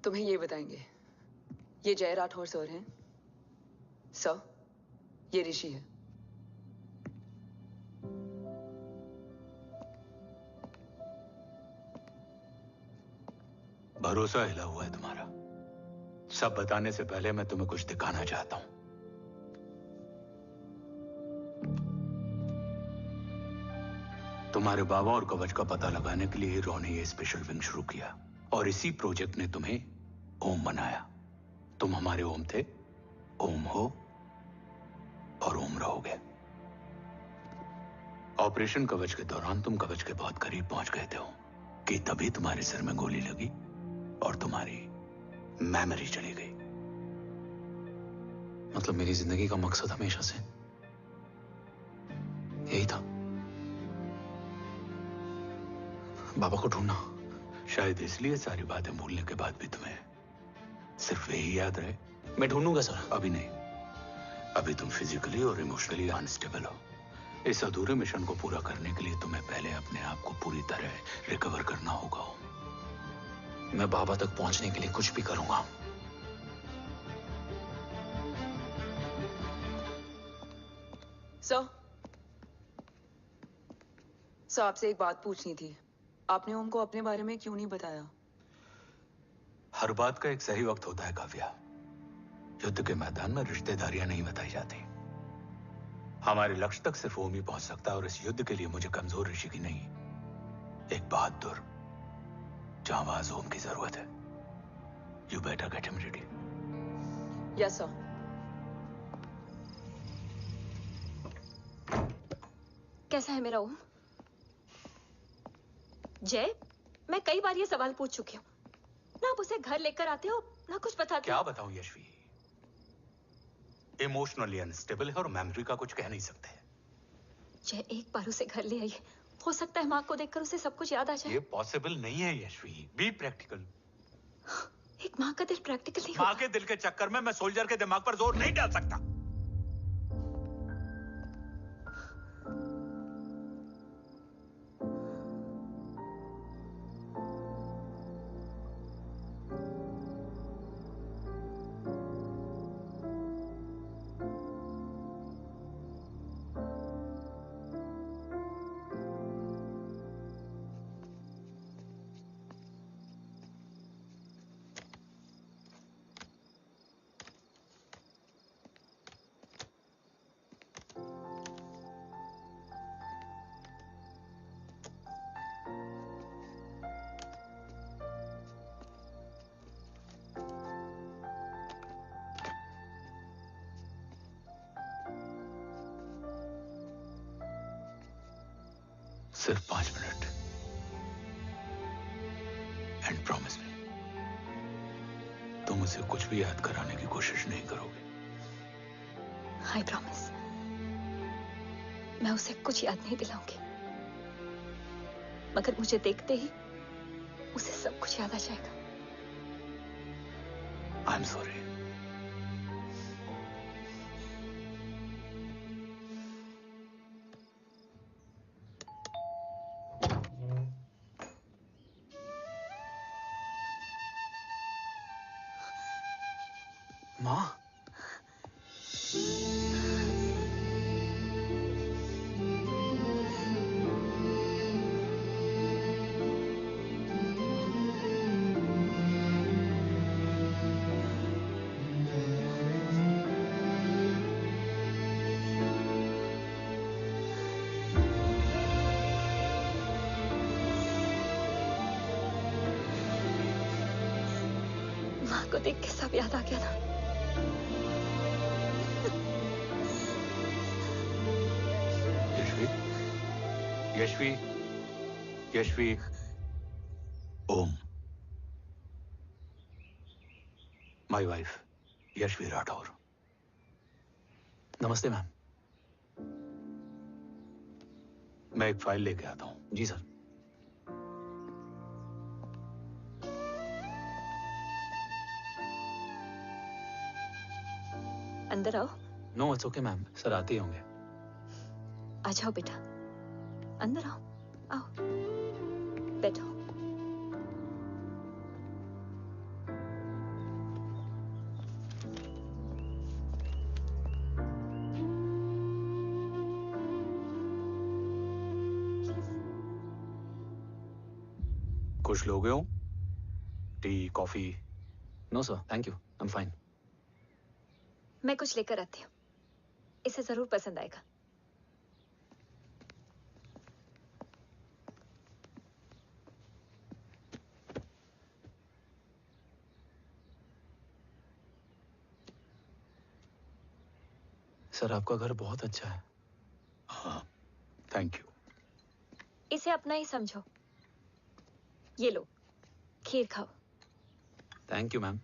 तुम्हें ये बताएंगे। ये जय राठौर सर हैं। सर, ये ऋषि है। भरोसा हिला हुआ है तुम्हारा। सब बताने से पहले मैं तुम्हें कुछ दिखाना चाहता हूं। तुम्हारे बाबा और कवच का पता लगाने के लिए रॉ ने ये स्पेशल विंग शुरू किया और इसी प्रोजेक्ट ने तुम्हें ओम बनाया। तुम हमारे ओम थे, ओम हो और ओम रहोगे। ऑपरेशन कवच के दौरान तुम कवच के बहुत करीब पहुंच गए थे कि तभी तुम्हारे सिर में गोली लगी और तुम्हारी मेमोरी चली गई। मतलब मेरी जिंदगी का मकसद हमेशा से यही था, बाबा को ढूंढना। शायद इसलिए सारी बातें भूलने के बाद भी तुम्हें सिर्फ यही याद रहे। मैं ढूंढूंगा सर। अभी नहीं, अभी तुम फिजिकली और इमोशनली अनस्टेबल हो। इस अधूरे मिशन को पूरा करने के लिए तुम्हें पहले अपने आप को पूरी तरह रिकवर करना होगा। मैं बाबा तक पहुंचने के लिए कुछ भी करूंगा। सर, आपसे एक बात पूछनी थी। आपने ओम को अपने बारे में क्यों नहीं बताया? हर बात का एक सही वक्त होता है काव्या। युद्ध के मैदान में रिश्तेदारियां नहीं बताई जाती। हमारे लक्ष्य तक सिर्फ ओम ही पहुंच सकता है, और इस युद्ध के लिए मुझे कमजोर ऋषि की नहीं, एक बहादुर जांबाज ओम की जरूरत है। You better get him ready. Yes sir. कैसा है मेरा ओम? जय, मैं कई बार ये सवाल पूछ चुकी हूँ ना। आप उसे घर लेकर आते हो ना कुछ बताते क्या हो। बताऊं यशवी, इमोशनली अनस्टेबल है और मेमोरी का कुछ कह नहीं सकते। जय, एक बार उसे घर ले आइए। हो सकता है माँ को देखकर उसे सब कुछ याद आ जाए। ये पॉसिबल नहीं है यशवी। Be practical. एक माँ का दिल प्रैक्टिकल नहीं माँ के दिल के चक्कर में मैं सोल्जर के दिमाग पर जोर नहीं डाल सकता। सिर्फ 5 मिनट। एंड प्रॉमिस मी, तुम उसे कुछ भी याद कराने की कोशिश नहीं करोगे। आई प्रॉमिस, मैं उसे कुछ याद नहीं दिलाऊंगी, मगर मुझे देखते ही उसे सब कुछ याद आ जाएगा। I am sorry. माँ, माँ को देख के सब याद आ गया ना। Yashvi, Yashvi, Om, my wife Yashvi Rathore. नमस्ते मैम। मैं एक फाइल लेके आता हूं। जी सर। अंदर आओ। No it's okay ma'am, sir आते ही होंगे। आ जाओ बेटा, अंदर आओ। आओ, बैठो। कुछ लोगे हो? Tea, coffee? No sir, thank you, I am fine. मैं कुछ लेकर आती हूँ, इसे जरूर पसंद आएगा। सर आपका घर बहुत अच्छा है। हाँ, थैंक यू। इसे अपना ही समझो। ये लो, खीर खाओ। Thank you ma'am.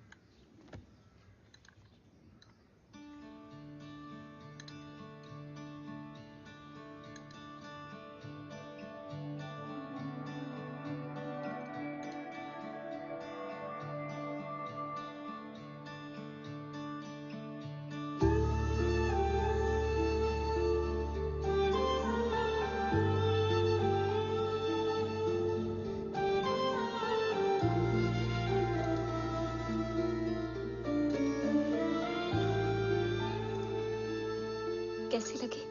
कैसी लगी?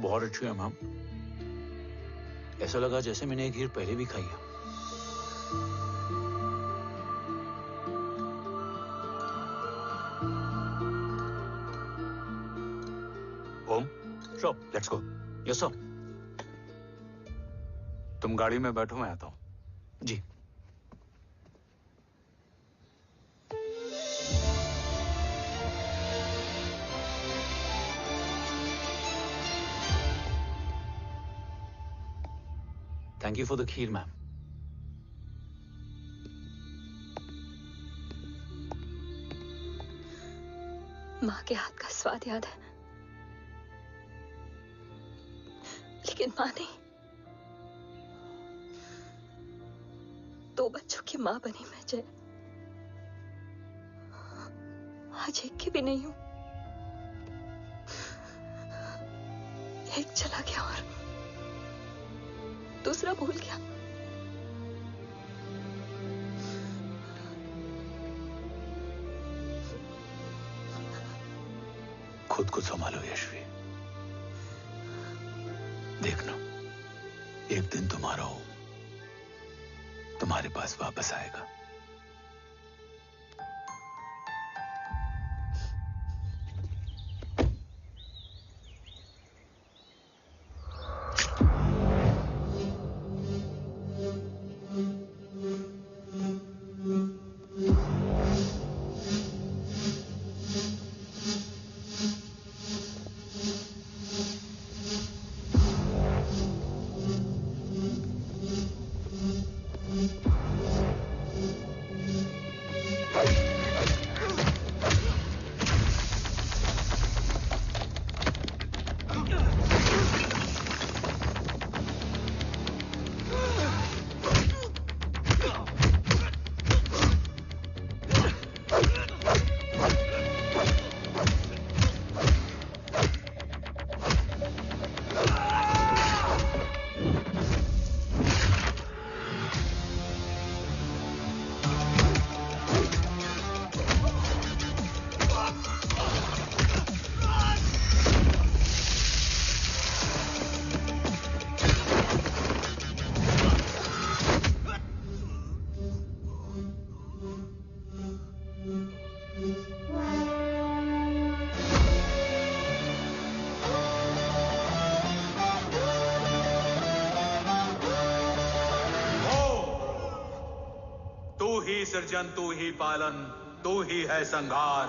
बहुत अच्छी है मैम। ऐसा लगा जैसे मैंने एक खीर पहले भी खाई है। Om, sure, let's go. Yes sir. तुम गाड़ी में बैठो, मैं आता हूं। जी। Thank you for the kheer, ma'am. माँ के हाथ का स्वाद याद है, लेकिन माँ नहीं। 2 बच्चों की माँ बनी मैं जय। आज एक की भी नहीं हूं। एक चला गया और दूसरा भूल गया। खुद को संभालो यशवी। देखना, एक दिन तुम्हारा हो तुम्हारे पास वापस आएगा। सृजन तू ही पालन, तू ही है संहार,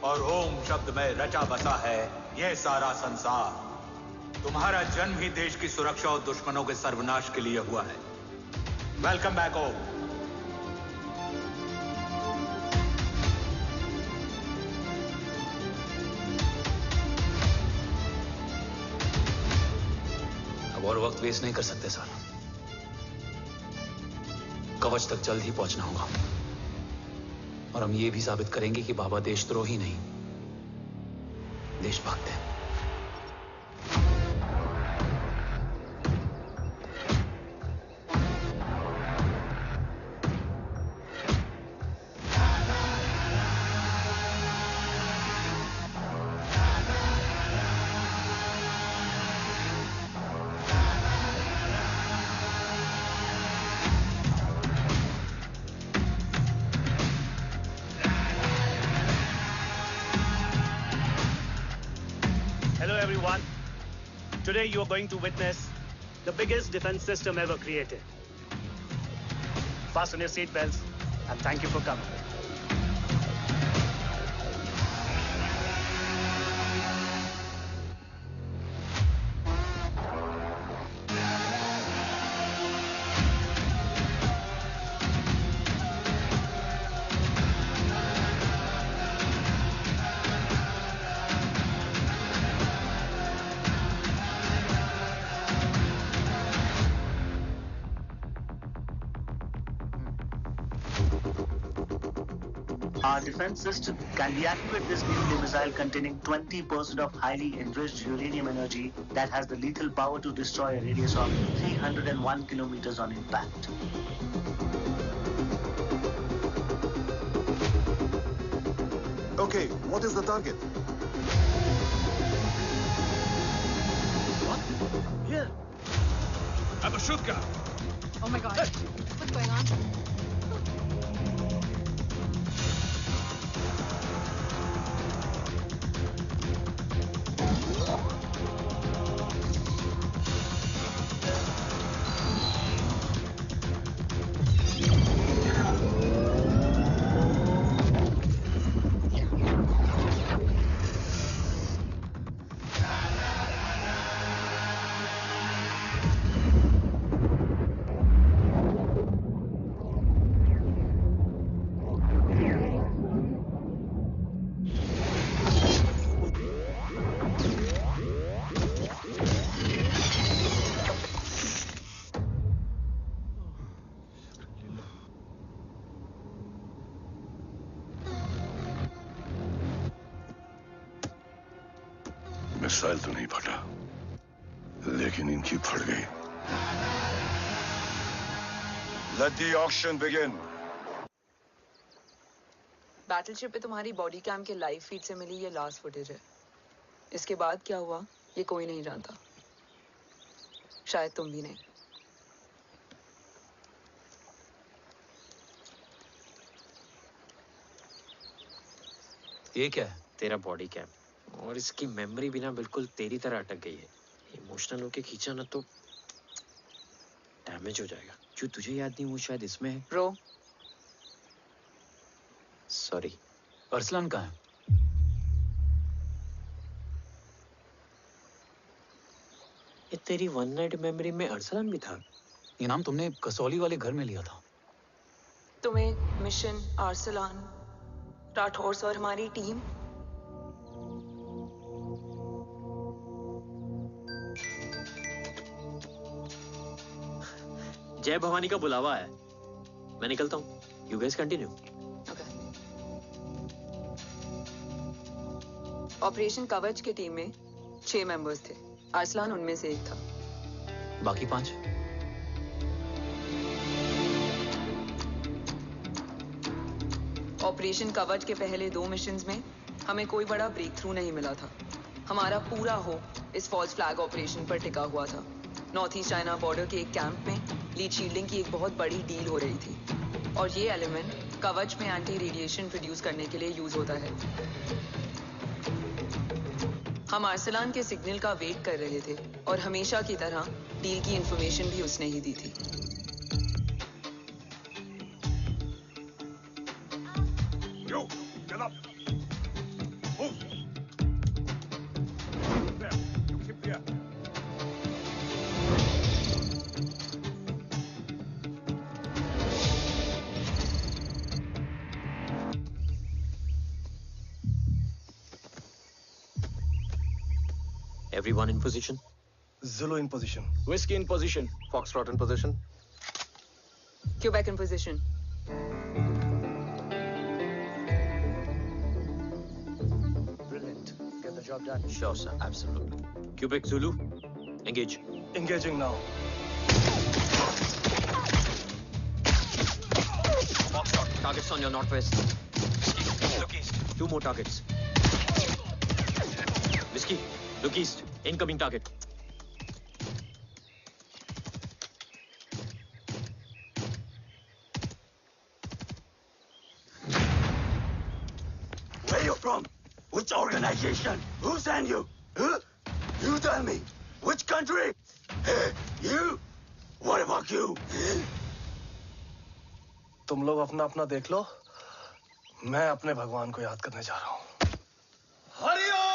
और ओम शब्द में रचा बसा है यह सारा संसार। तुम्हारा जन्म ही देश की सुरक्षा और दुश्मनों के सर्वनाश के लिए हुआ है। वेलकम बैक ओम। अब और वक्त वेस्ट नहीं कर सकते सर। कवच तक जल्द ही पहुंचना होगा और हम ये भी साबित करेंगे कि बाबा देशद्रोही नहीं, देशभक्त है। Today you are going to witness the biggest defense system ever created. Fasten your seatbelts and thank you for coming. Our defense system can deactivate this nuclear missile containing 20% of highly enriched uranium energy that has the lethal power to destroy a radius of 301 kilometers on impact. Okay, what is the target? Here. I'm a shoot guy. Oh my God. What's going on? Missile तो नहीं फटा, लेकिन इनकी फट गई। Let the auction begin. Battleship पे तुम्हारी body cam के लाइव फीड से मिली ये लास्ट फुटेज है। इसके बाद क्या हुआ ये कोई नहीं जानता, शायद तुम भी नहीं। ये क्या है? तेरा बॉडी कैम, और इसकी मेमोरी भी ना बिल्कुल तेरी तरह अटक गई है। इमोशनल होके खींचा ना तो डैमेज हो जाएगा। जो तुझे याद नहीं वो शायद इसमें है। रो सॉरी। अरसलान कहाँ है? ये तेरी वन नाइट मेमोरी में अरसलान भी था? ये नाम तुमने कसौली वाले घर में लिया था। तुम्हें मिशन, अरसलान, राठौर और हमारी टीम। जय भवानी का बुलावा है, मैं निकलता हूँ। You guys continue. ऑपरेशन कवच की टीम में 6 मेंबर्स थे, अरसलान उनमें से एक था। बाकी 5? ऑपरेशन कवच के पहले 2 मिशंस में हमें कोई बड़ा ब्रेक थ्रू नहीं मिला था। हमारा पूरा होप इस फॉल्स फ्लैग ऑपरेशन पर टिका हुआ था। नॉर्थ ईस्ट चाइना बॉर्डर के एक कैंप में लीड शील्डिंग की एक बहुत बड़ी डील हो रही थी, और ये एलिमेंट कवच में एंटी रेडिएशन प्रोड्यूस करने के लिए यूज होता है। हम अरसलान के सिग्नल का वेट कर रहे थे, और हमेशा की तरह डील की इंफॉर्मेशन भी उसने ही दी थी। Yo, get up. Move. There. You keep there. Everyone in position? Zulu in position. Whiskey in position. Foxtrot in position. Quebec in position. Brilliant. Get the job done. Sure, sir. Absolutely. Quebec Zulu, engage. Engaging now. Foxtrot, targets on your northwest. Look east. 2 more targets. Whiskey, look east. Incoming target. Where you from? Which organization? Who sent you? Huh? You tell me. Which country? Hey, you? What about you? तुम लोग अपना अपना देख लो, मैं अपने भगवान को याद करने जा रहा हूँ। Hariom!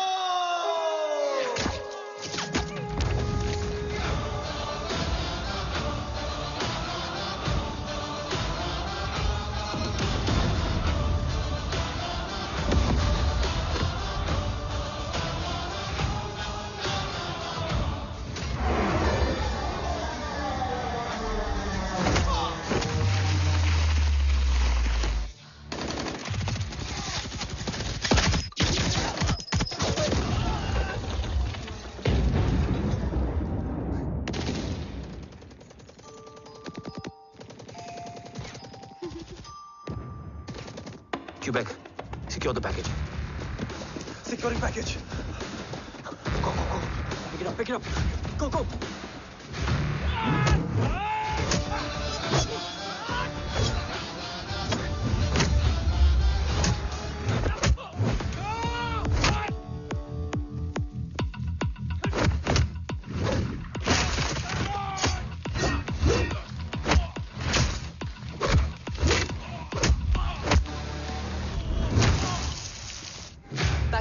Quebec, secure the package. Securing package. Go, go, go. Pick it up, pick it up. Go, go.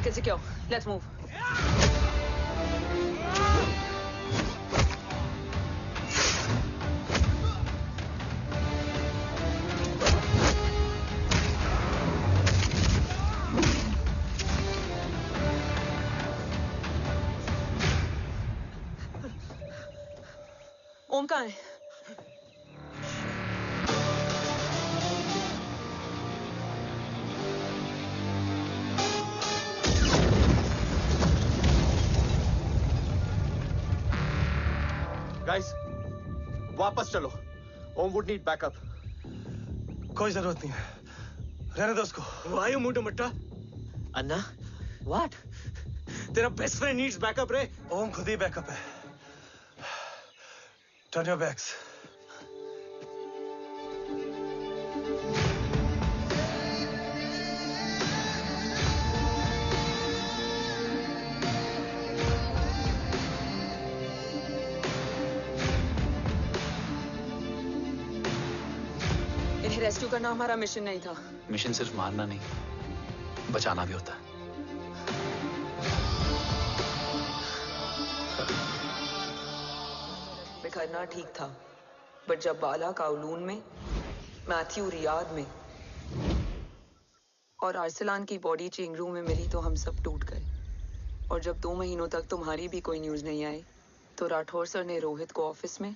Package secure. Let's move. ओम कहाँ है? गाइस, वापस चलो। ओम वुड नीड बैकअप। कोई जरूरत नहीं है, रहने दो उसको। Why you mood Matta? Anna, what? तेरा बेस्ट फ्रेंड नीड्स बैकअप रे। ओम खुद ही बैकअप है। Turn your backs. इन्हें रेस्क्यू करना हमारा मिशन नहीं था। मिशन सिर्फ मारना नहीं, बचाना भी होता है। बिखरना ठीक था, बट जब बाला काउलून में, मैथ्यू रियाद में और आर्सलान की बॉडी चेंज रूम में मिली तो हम सब टूट गए। और जब 2 महीनों तक तुम्हारी भी कोई न्यूज नहीं आई तो राठौर सर ने रोहित को ऑफिस में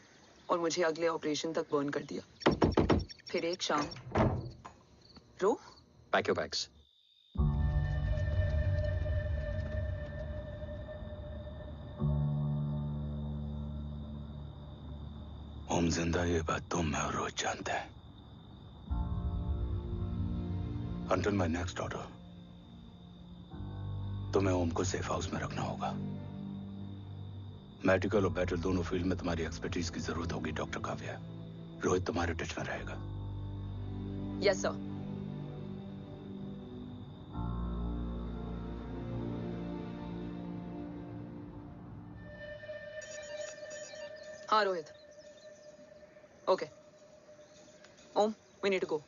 और मुझे अगले ऑपरेशन तक बर्न कर दिया। फिर एक शाम रो पैक योर बैग्स। ओम जिंदा, ये बात तुम मैं और रोज जानते हैं। Until my next order, तुम्हें ओम को सेफ हाउस में रखना होगा। मेडिकल और बैटल दोनों फील्ड में तुम्हारी एक्सपर्टीज की जरूरत होगी डॉक्टर काव्या। रोहित तुम्हारे टच में रहेगा। Yes sir. हाँ Rohit. Okay Om, we need to go.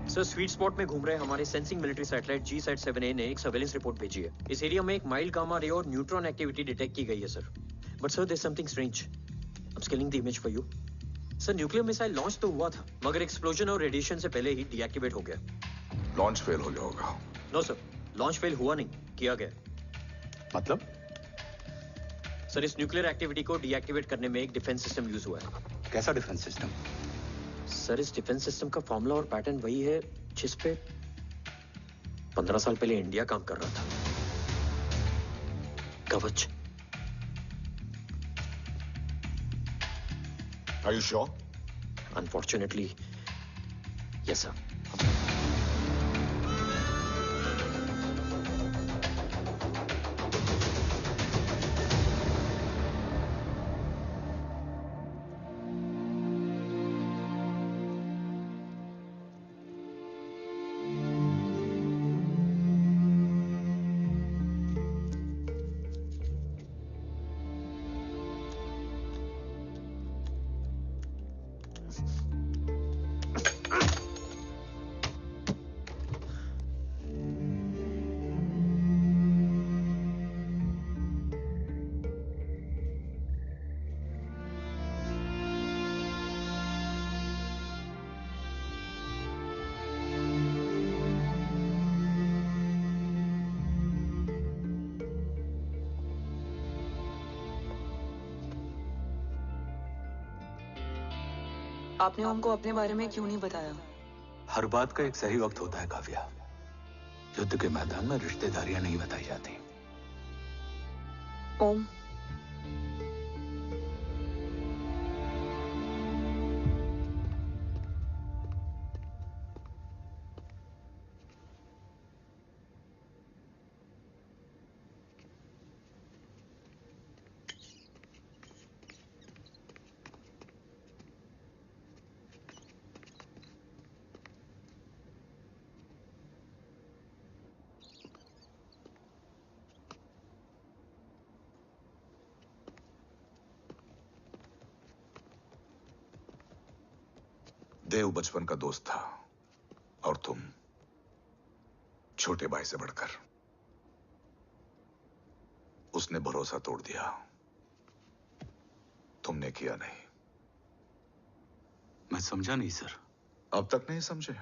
Sir, sweet spot में घूम रहे हमारे सेंसिंग मिलिट्री सैटेलाइट G-SAT-7A ने एक सर्वेलेंस रिपोर्ट भेजी है। इस एरिया में एक माइल्ड गामा रे और न्यूट्रॉन एक्टिविटी डिटेक्ट की गई है sir. But sir, there is something strange. I am scaling the image for you. Sir, nuclear missile launch तो हुआ था, मगर एक्सप्लोजन और रेडिएशन से पहले ही डीएक्टिवेट हो गया। लॉन्च फेल हो गया होगा। नो सर, लॉन्च फेल हुआ नहीं, किया गया। मतलब? सर, इस न्यूक्लियर एक्टिविटी को डीएक्टिवेट करने में एक डिफेंस सिस्टम यूज हुआ है। कैसा डिफेंस सिस्टम? सर, इस डिफेंस सिस्टम का फॉर्मूला और पैटर्न वही है जिस पे 15 साल पहले इंडिया काम कर रहा था। कवच। Are you sure? Unfortunately, yes sir. आपने हमको अपने बारे में क्यों नहीं बताया? हर बात का एक सही वक्त होता है काव्या। युद्ध के मैदान में रिश्तेदारियां नहीं बताई जाती। ओम, देव बचपन का दोस्त था और तुम छोटे भाई से बढ़कर उसने भरोसा तोड़ दिया। तुमने किया नहीं। मैं समझा नहीं सर। अब तक नहीं समझे?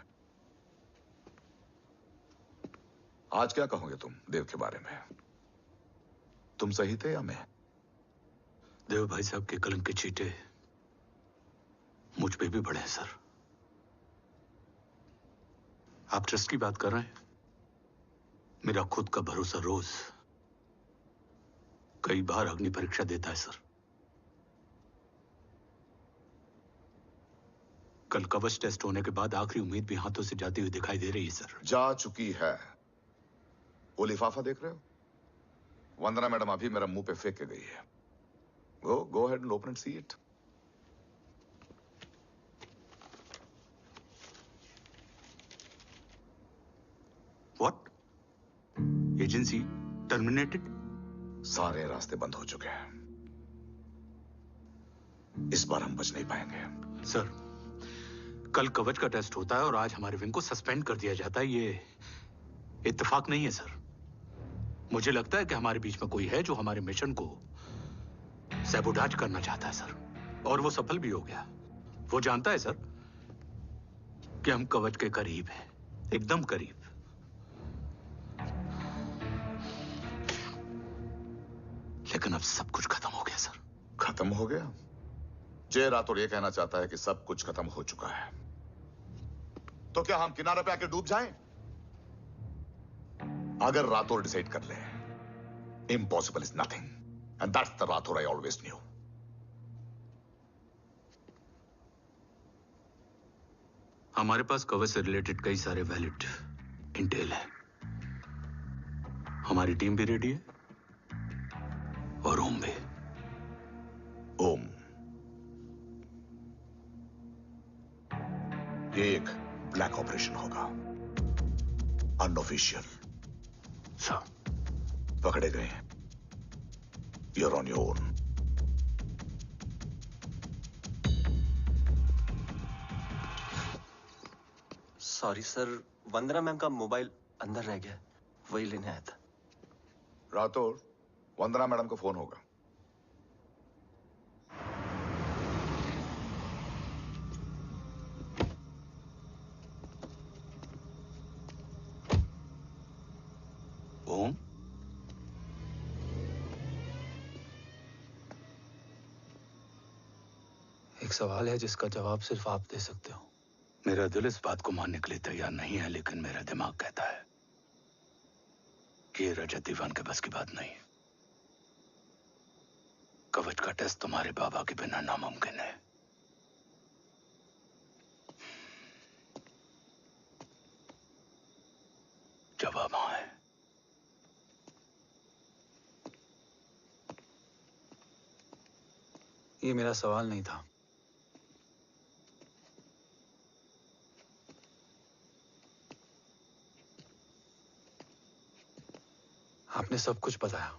आज क्या कहोगे तुम देव के बारे में? तुम सही थे या मैं? देव भाई साहब के कलंक के छींटे मुझ पे भी पड़े हैं सर। आप ट्रस्ट की बात कर रहे हैं? मेरा खुद का भरोसा रोज कई बार अग्नि परीक्षा देता है सर। कल कवच टेस्ट होने के बाद आखिरी उम्मीद भी हाथों से जाती हुई दिखाई दे रही है सर। जा चुकी है। वो लिफाफा देख रहे हो? वंदना मैडम अभी मेरा मुंह पे फेंक के गई है। Go ahead and open and see it. What? Agency terminated? सारे रास्ते बंद हो चुके हैं। इस बार हम बच नहीं पाएंगे। सर, कल कवच का टेस्ट होता है और आज हमारे विंग को सस्पेंड कर दिया जाता है। ये इत्तेफाक नहीं है सर। मुझे लगता है कि हमारे बीच में कोई है जो हमारे मिशन को सैबोटाज करना चाहता है सर। और वो सफल भी हो गया। वो जानता है सर कि हम कवच के करीब हैं, एकदम करीब। लेकिन अब सब कुछ खत्म हो गया सर। खत्म हो गया? जय राठौर ये कहना चाहता है कि सब कुछ खत्म हो चुका है। तो क्या हम किनारे पे आके डूब जाएं? अगर राठौर डिसाइड कर ले, impossible is nothing, and that's the Rathore I always new. हमारे पास कवच से रिलेटेड कई सारे वैलिड इंटेल है। हमारी टीम भी रेडी है और ओम भी। ओम, ये एक ब्लैक ऑपरेशन होगा, अनऑफिशियल। सर, पकड़े गए, you're on your own. Sorry sir, Vandana ma'am का मोबाइल अंदर रह गया, वही लेने आया था। राठौर, वंदना मैडम का फोन होगा। ओम, एक सवाल है जिसका जवाब सिर्फ आप दे सकते हो। मेरा दिल इस बात को मानने के लिए तैयार नहीं है, लेकिन मेरा दिमाग कहता है कि ये रजत दीवान के बस की बात नहीं है। कवच का टेस्ट तुम्हारे बाबा के बिना नामुमकिन है। जवाब हाँ है। ये मेरा सवाल नहीं था। आपने सब कुछ बताया,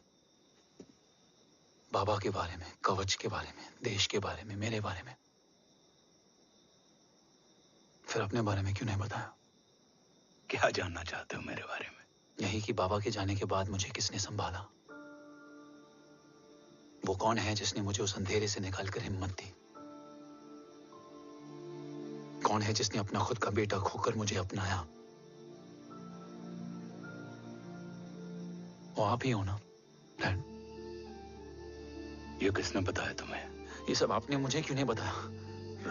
बाबा के बारे में, कवच के बारे में, देश के बारे में, मेरे बारे में। फिर अपने बारे में क्यों नहीं बताया? क्या जानना चाहते हो मेरे बारे में? यही कि बाबा के जाने के बाद मुझे किसने संभाला? वो कौन है जिसने मुझे उस अंधेरे से निकालकर हिम्मत दी? कौन है जिसने अपना खुद का बेटा खोकर मुझे अपनाया? वो आप ही हो ना, डैड? ये किसने बताया तुम्हें? ये सब आपने मुझे क्यों नहीं बताया?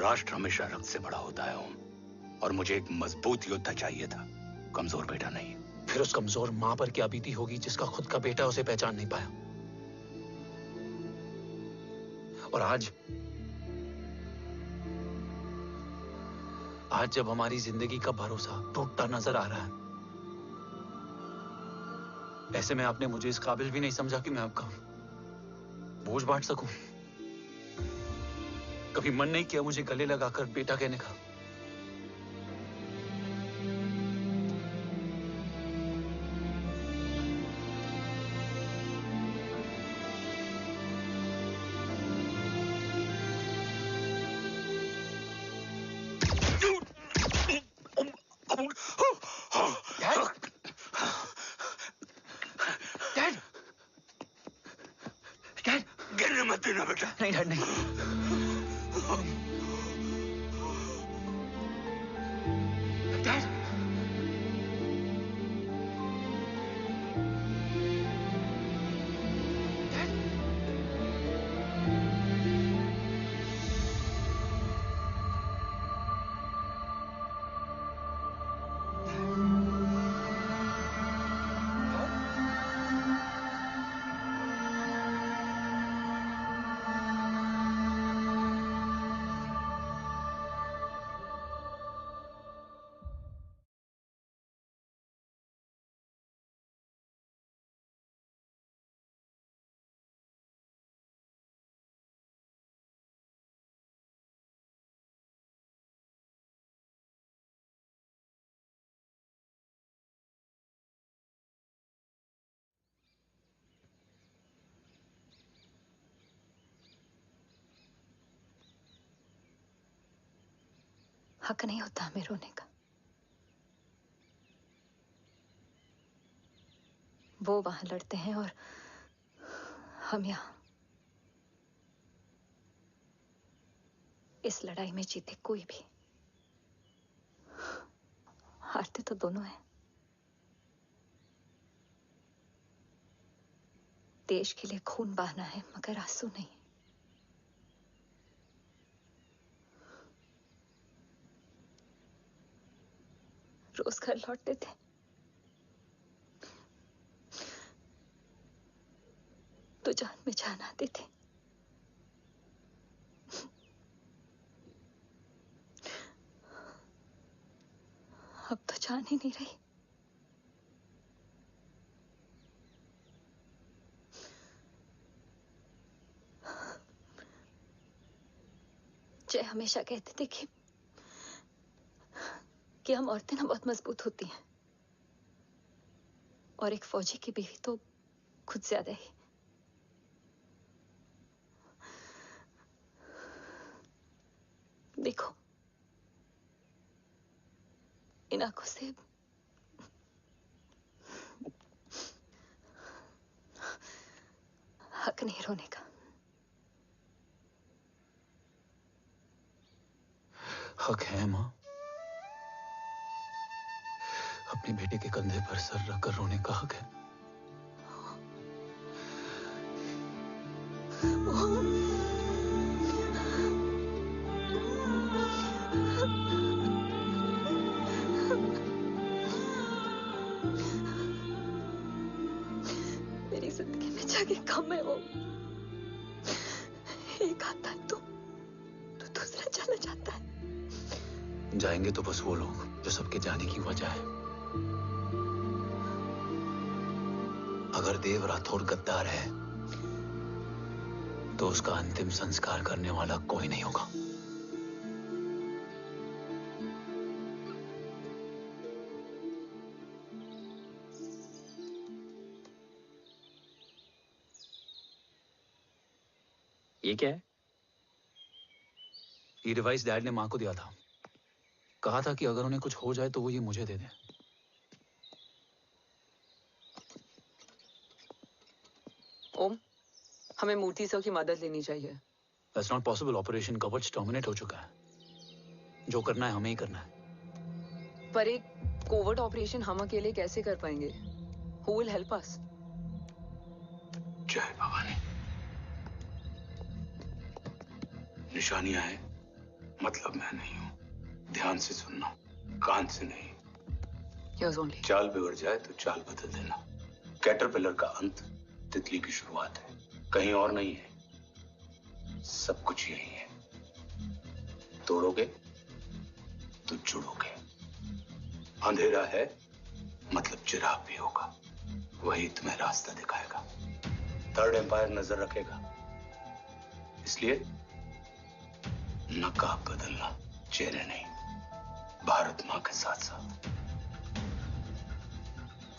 राष्ट्र हमेशा रक्त से बड़ा होता है ओम, और मुझे एक मजबूत योद्धा चाहिए था, कमजोर बेटा नहीं। फिर उस कमजोर मां पर क्या बीती होगी जिसका खुद का बेटा उसे पहचान नहीं पाया? और आज जब हमारी जिंदगी का भरोसा टूटता नजर आ रहा है, ऐसे में आपने मुझे इस काबिल भी नहीं समझा कि मैं आपका बोझ बांट सकूं। कभी मन नहीं किया मुझे गले लगाकर बेटा कहने का? बेटा। नहीं डैड नहीं। डैड हक नहीं होता हमें रोने का। वो वहां लड़ते हैं और हम यहाँ। इस लड़ाई में जीते कोई भी, हारते तो दोनों हैं। देश के लिए खून बहाना है मगर आंसू नहीं। रोज घर लौटते थे, तो जान में जान आती थी। अब तो जान ही नहीं रही। जय हमेशा कहते थे कि हम औरतें ना बहुत मजबूत होती हैं, और एक फौजी की बीवी तो खुद ज्यादा ही। देखो, इन आंखों से हक नहीं रोने का। हक है माँ। अपने बेटे के कंधे पर सर रखकर रोने का हक है। मेरी जिंदगी में जगह कम है। वो एक आता है तो दूसरा चला जाता है। जाएंगे तो बस वो लोग जो सबके जाने की वजह है। अगर देव राठौर गद्दार है तो उसका अंतिम संस्कार करने वाला कोई नहीं होगा। ये क्या है? ये डिवाइस डैड ने मां को दिया था। कहा था कि अगर उन्हें कुछ हो जाए तो वो ये मुझे दे दें। ओम, हमें मूर्ति सर की मदद लेनी चाहिए। That's not possible. ऑपरेशन कवच टर्मिनेट हो चुका है। जो करना है हमें ही करना है। पर एक कोवर्ट ऑपरेशन हम अकेले कैसे कर पाएंगे? Who will help us? जय भवानी। निशानियां है मतलब मैं नहीं हूं। ध्यान से सुनना, कान से नहीं। Yes, only. चाल बिगड़ जाए तो चाल बदल देना। कैटरपिलर का अंत तितली की शुरुआत है, कहीं और नहीं है। सब कुछ यही है। तोड़ोगे तो जुड़ोगे। अंधेरा है मतलब चिराग भी होगा, वही तुम्हें रास्ता दिखाएगा। थर्ड एम्पायर नजर रखेगा, इसलिए नकाब बदलना, चेहरे नहीं। भारत मां के साथ साथ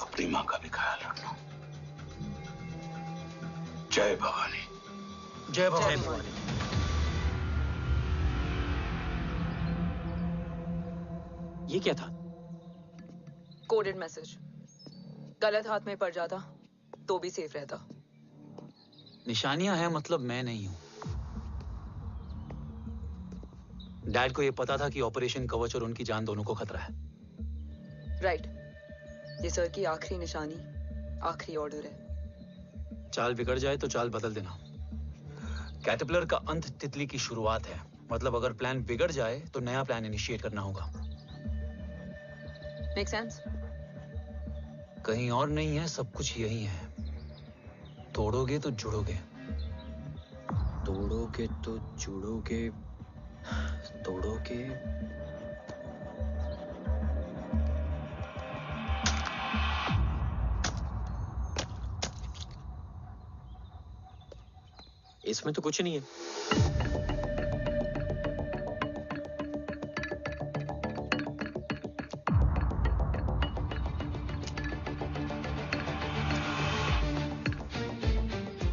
अपनी मां का भी ख्याल रखना। जय भवानी। जय भवानी। ये क्या था? Coded message. गलत हाथ में पड़ जाता तो भी सेफ रहता। निशानियां हैं मतलब मैं नहीं हूं। डैड को ये पता था कि ऑपरेशन कवच और उनकी जान दोनों को खतरा है। राइट। ये सर की आखिरी निशानी, आखिरी ऑर्डर है। चाल बिगड़ जाए तो चाल बदल देना। कैटरपिलर का अंत तितली की शुरुआत है। मतलब अगर प्लान बिगड़ जाए तो नया प्लान इनिशिएट करना होगा। Make sense? कहीं और नहीं है, सब कुछ यही है। तोड़ोगे तो जुड़ोगे। तोड़ोगे तो जुड़ोगे, तोड़ोगे। इसमें तो कुछ नहीं है।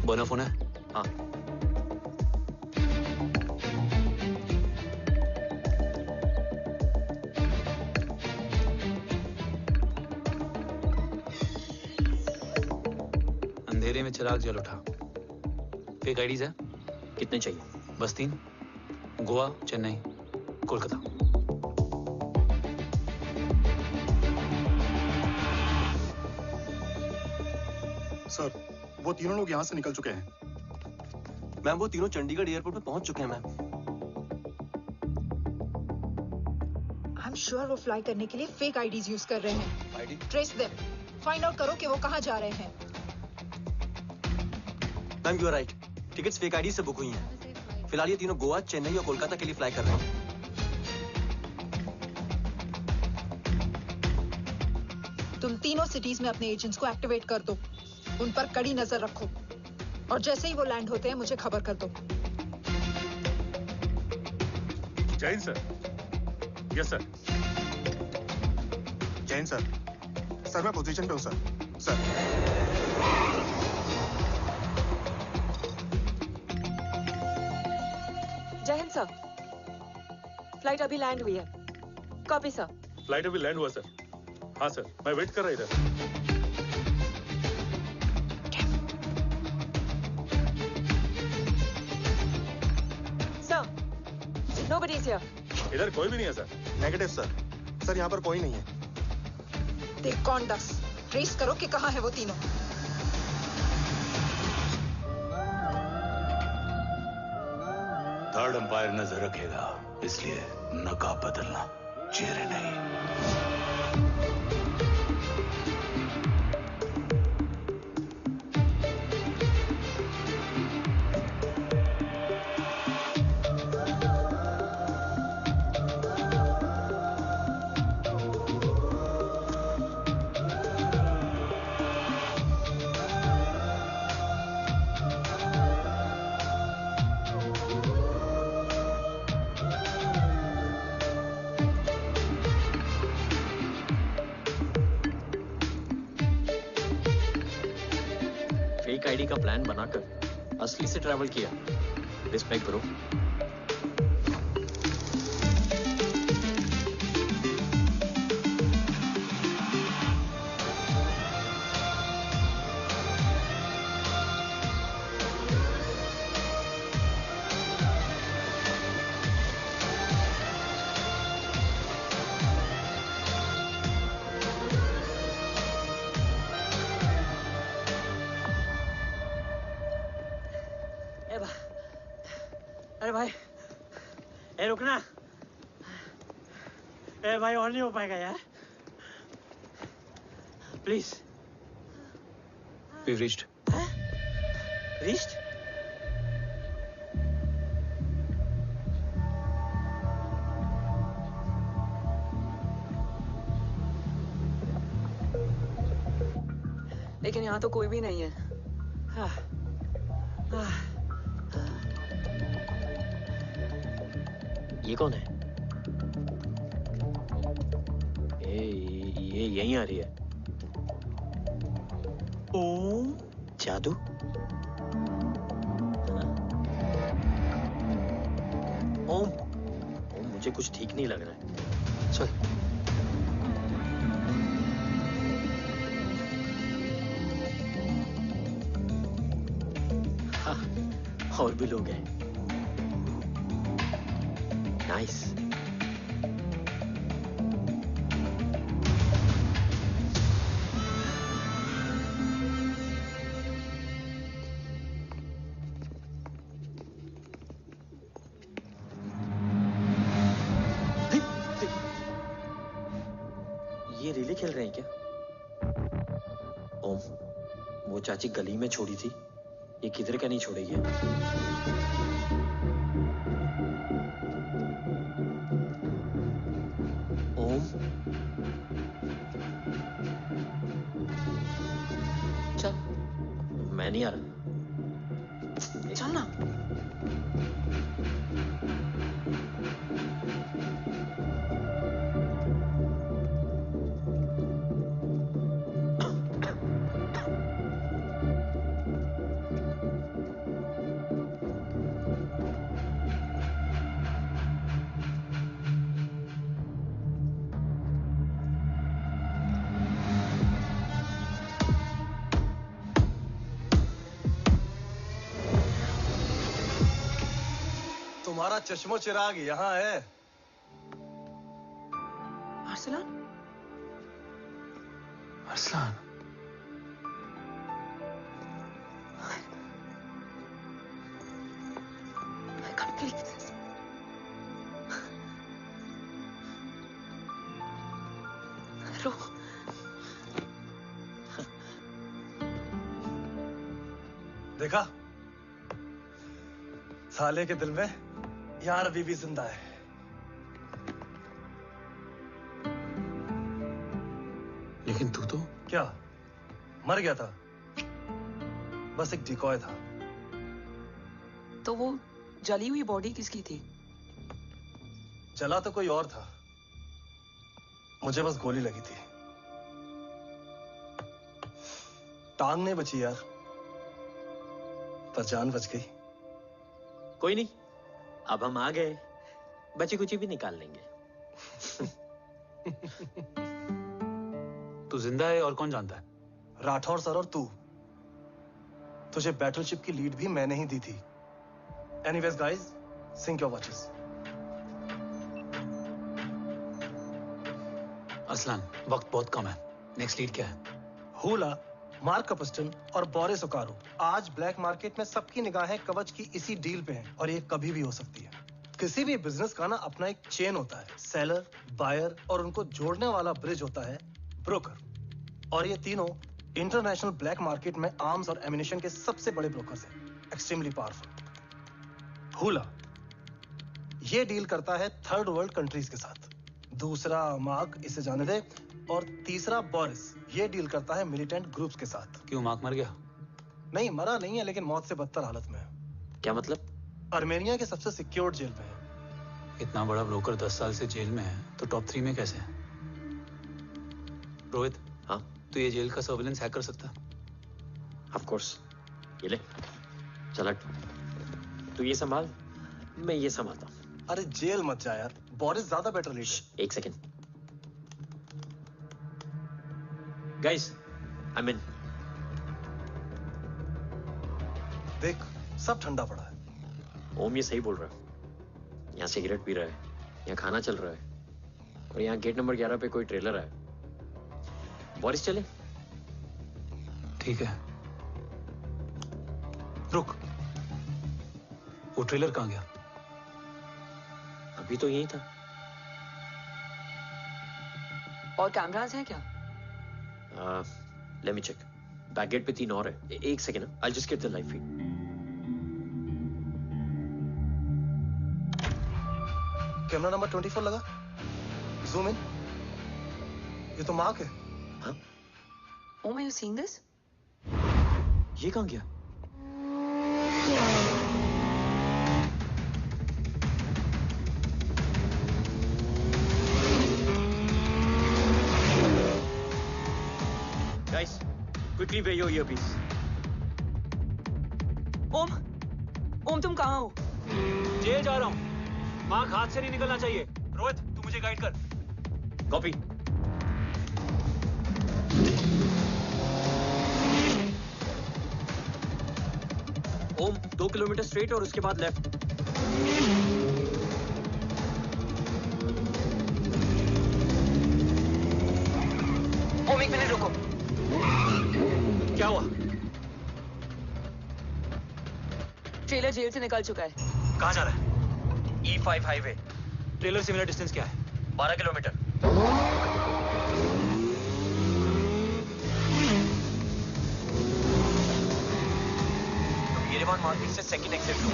बोना फोन है? हाँ। अंधेरे में चिराग जल उठा। फेक आईडीज है? कितने चाहिए? बस 3। गोवा, चेन्नई, कोलकाता। सर, वो तीनों लोग यहाँ से निकल चुके हैं। मैम, वो तीनों चंडीगढ़ एयरपोर्ट पे पहुंच चुके हैं मैम। आई एम श्योर वो फ्लाई करने के लिए फेक आईडीज यूज कर रहे हैं। ID? Trace them. Find out करो कि वो कहाँ जा रहे हैं। Ma'am, you are right. Tickets fake ID से बुक हुई हैं। फिलहाल ये तीनों गोवा, चेन्नई और कोलकाता के लिए फ्लाई कर रहे हैं। तुम तीनों सिटीज में अपने एजेंट्स को एक्टिवेट कर दो। उन पर कड़ी नजर रखो और जैसे ही वो लैंड होते हैं मुझे खबर कर दो। Jain sir. Yes sir. Jain sir. Sir मैं पोजीशन पे हूँ सर। सर। जय हिंद सर। फ्लाइट अभी लैंड हुई है। Copy sir. फ्लाइट अभी लैंड हुआ सर। हाँ सर, मैं वेट कर रहा इधर। Nobody's here. इधर कोई भी नहीं है सर। Negative sir. सर यहाँ पर कोई नहीं है। देख कौन 10। ट्रेस करो कि कहाँ है वो तीनों। थर्ड अंपायर नजर रखेगा, इसलिए नकाब बदलना, चेहरे नहीं। फेक आईडी का प्लान बनाकर असली से ट्रैवल किया। Respect bro. अरे भाई, ए रुकना। ए भाई, और नहीं हो पाएगा यार। प्लीज। We've reached. Reached? लेकिन यहाँ तो कोई भी नहीं है। ये कौन है? ये यहीं आ रही है। ओम जादू? ओम मुझे कुछ ठीक नहीं लग रहा है। चल। हाँ, और भी लोग हैं। नाइस। ये रियली खेल रहे हैं क्या? ओम, वो चाची गली में छोड़ी थी, ये किधर का नहीं छोड़ेगी। ओम, चल। मैं नहीं आ रहा। चल ना। तुम्हारा चश्मो चिराग यहाँ है। Arsalan? Arsalan, I can't believe this. रो। देखा, साले के दिल में यार अभी भी जिंदा है। लेकिन तू तो क्या मर गया था? बस एक डिकॉय था। तो वो जली हुई बॉडी किसकी थी? चला तो कोई और था, मुझे बस गोली लगी थी। टांग नहीं बची यार, पर जान बच गई। कोई नहीं, अब हम आ गए, बची कुची भी निकाल लेंगे। तू जिंदा है और कौन जानता है? राठौर सर और तू। तुझे बैटलशिप की लीड भी मैंने ही दी थी। Anyways guys, sync your watches. Arsalan, वक्त बहुत कम है। नेक्स्ट लीड क्या है? हुला, मार्क कपस्टन और बोरिस ओकारो। आज ब्लैक मार्केट में सबकी निगाहें कवच की इसी डील पे हैं और ये कभी भी हो सकती है। किसी भी बिजनेस का ना अपना एक चेन होता है, सेलर, बायर और उनको जोड़ने वाला ब्रिज होता है ब्रोकर। और ये तीनों इंटरनेशनल ब्लैक मार्केट में आर्म्स और एमिनेशन के सबसे बड़े ब्रोकर्स हैं, एक्सट्रीमली पावरफुल। हुला ये डील करता है थर्ड वर्ल्ड कंट्रीज के साथ। दूसरा मार्क, इसे जाने दे। और तीसरा बोरिस, ये डील करता है मिलिटेंट ग्रुप्स के साथ। क्यों, मार्क मर गया? नहीं, मरा नहीं है, लेकिन मौत से बदतर हालत में है। क्या मतलब? आर्मेनिया के सबसे सिक्योर्ड जेल में है। इतना बड़ा ब्रोकर 10 साल से जेल में है, तो टॉप 3 में कैसे है? रोहित, हाँ? तो ये जेल का सर्विलेंस हैक कर सकता? Of course. ये ले, चल हट। तू ये संभाल, मैं ये संभालता हूँ। अरे जेल मत जा यार, बोरिस ज्यादा बेटर लीड है। एक सेकेंड। गाइस, आई इन। देख, सब ठंडा पड़ा है। ओम ये सही बोल रहा है। यहाँ सिगरेट पी रहा है, यहाँ खाना चल रहा है, और यहाँ गेट नंबर 11 पे कोई ट्रेलर है। बोरिस चले? ठीक है। रुक, वो ट्रेलर कहाँ गया? अभी तो यही था। और कैमरास हैं क्या? Let me check. Back gate पे 3 और है। एक second, I just get the live feed. Camera number 24 लगा। Zoom in. ये तो मार्क है। हाँ? Oh, are you seeing this? ये कहाँ गया? Guys, quickly wear your earpiece. ओम, तुम कहाँ हो? जेल जा रहा हूँ। मार्क हाथ से नहीं निकलना चाहिए। रोहित, तू मुझे गाइड कर। कॉपी। ओम, 2 किलोमीटर स्ट्रेट और उसके बाद लेफ्ट। एक मिनट रुको। क्या हुआ? ट्रेलर जेल से निकल चुका है। कहाँ जा रहा है? E5 highway. ट्रेलर से मेरा डिस्टेंस क्या है? 12 किलोमीटर। येरेवान मार्केट से सेकंड एग्जिट लो।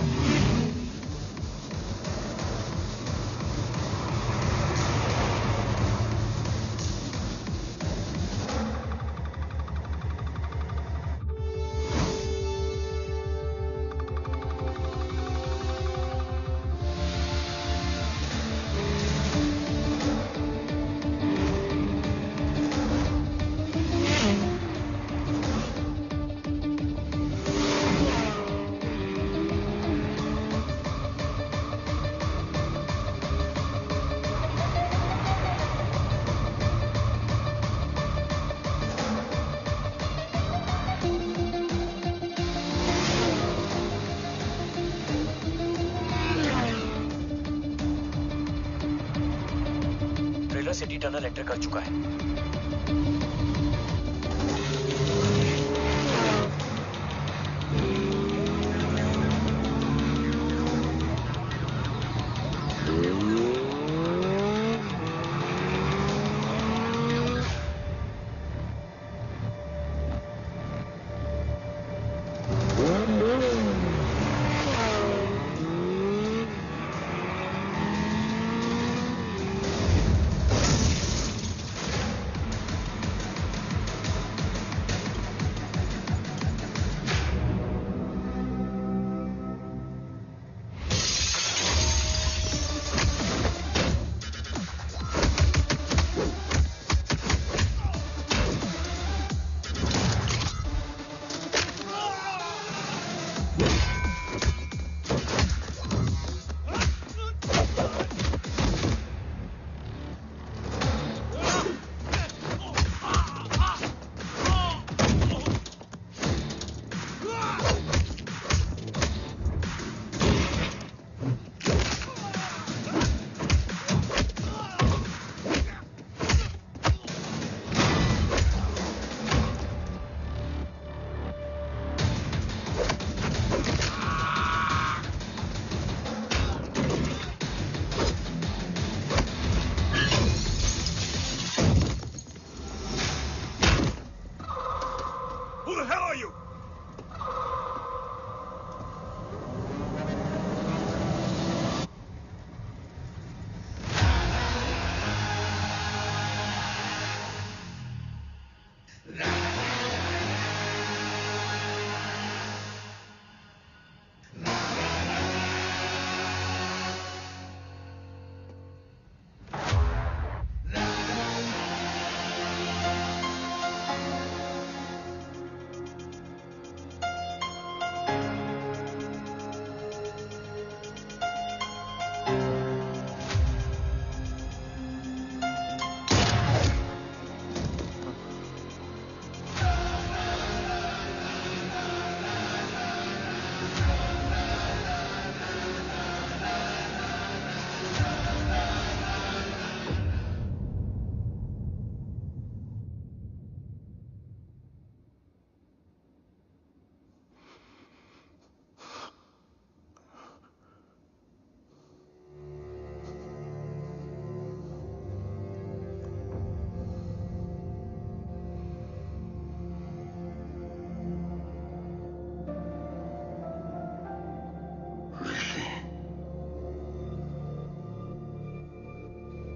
सिटी टनल एंटर कर चुका है।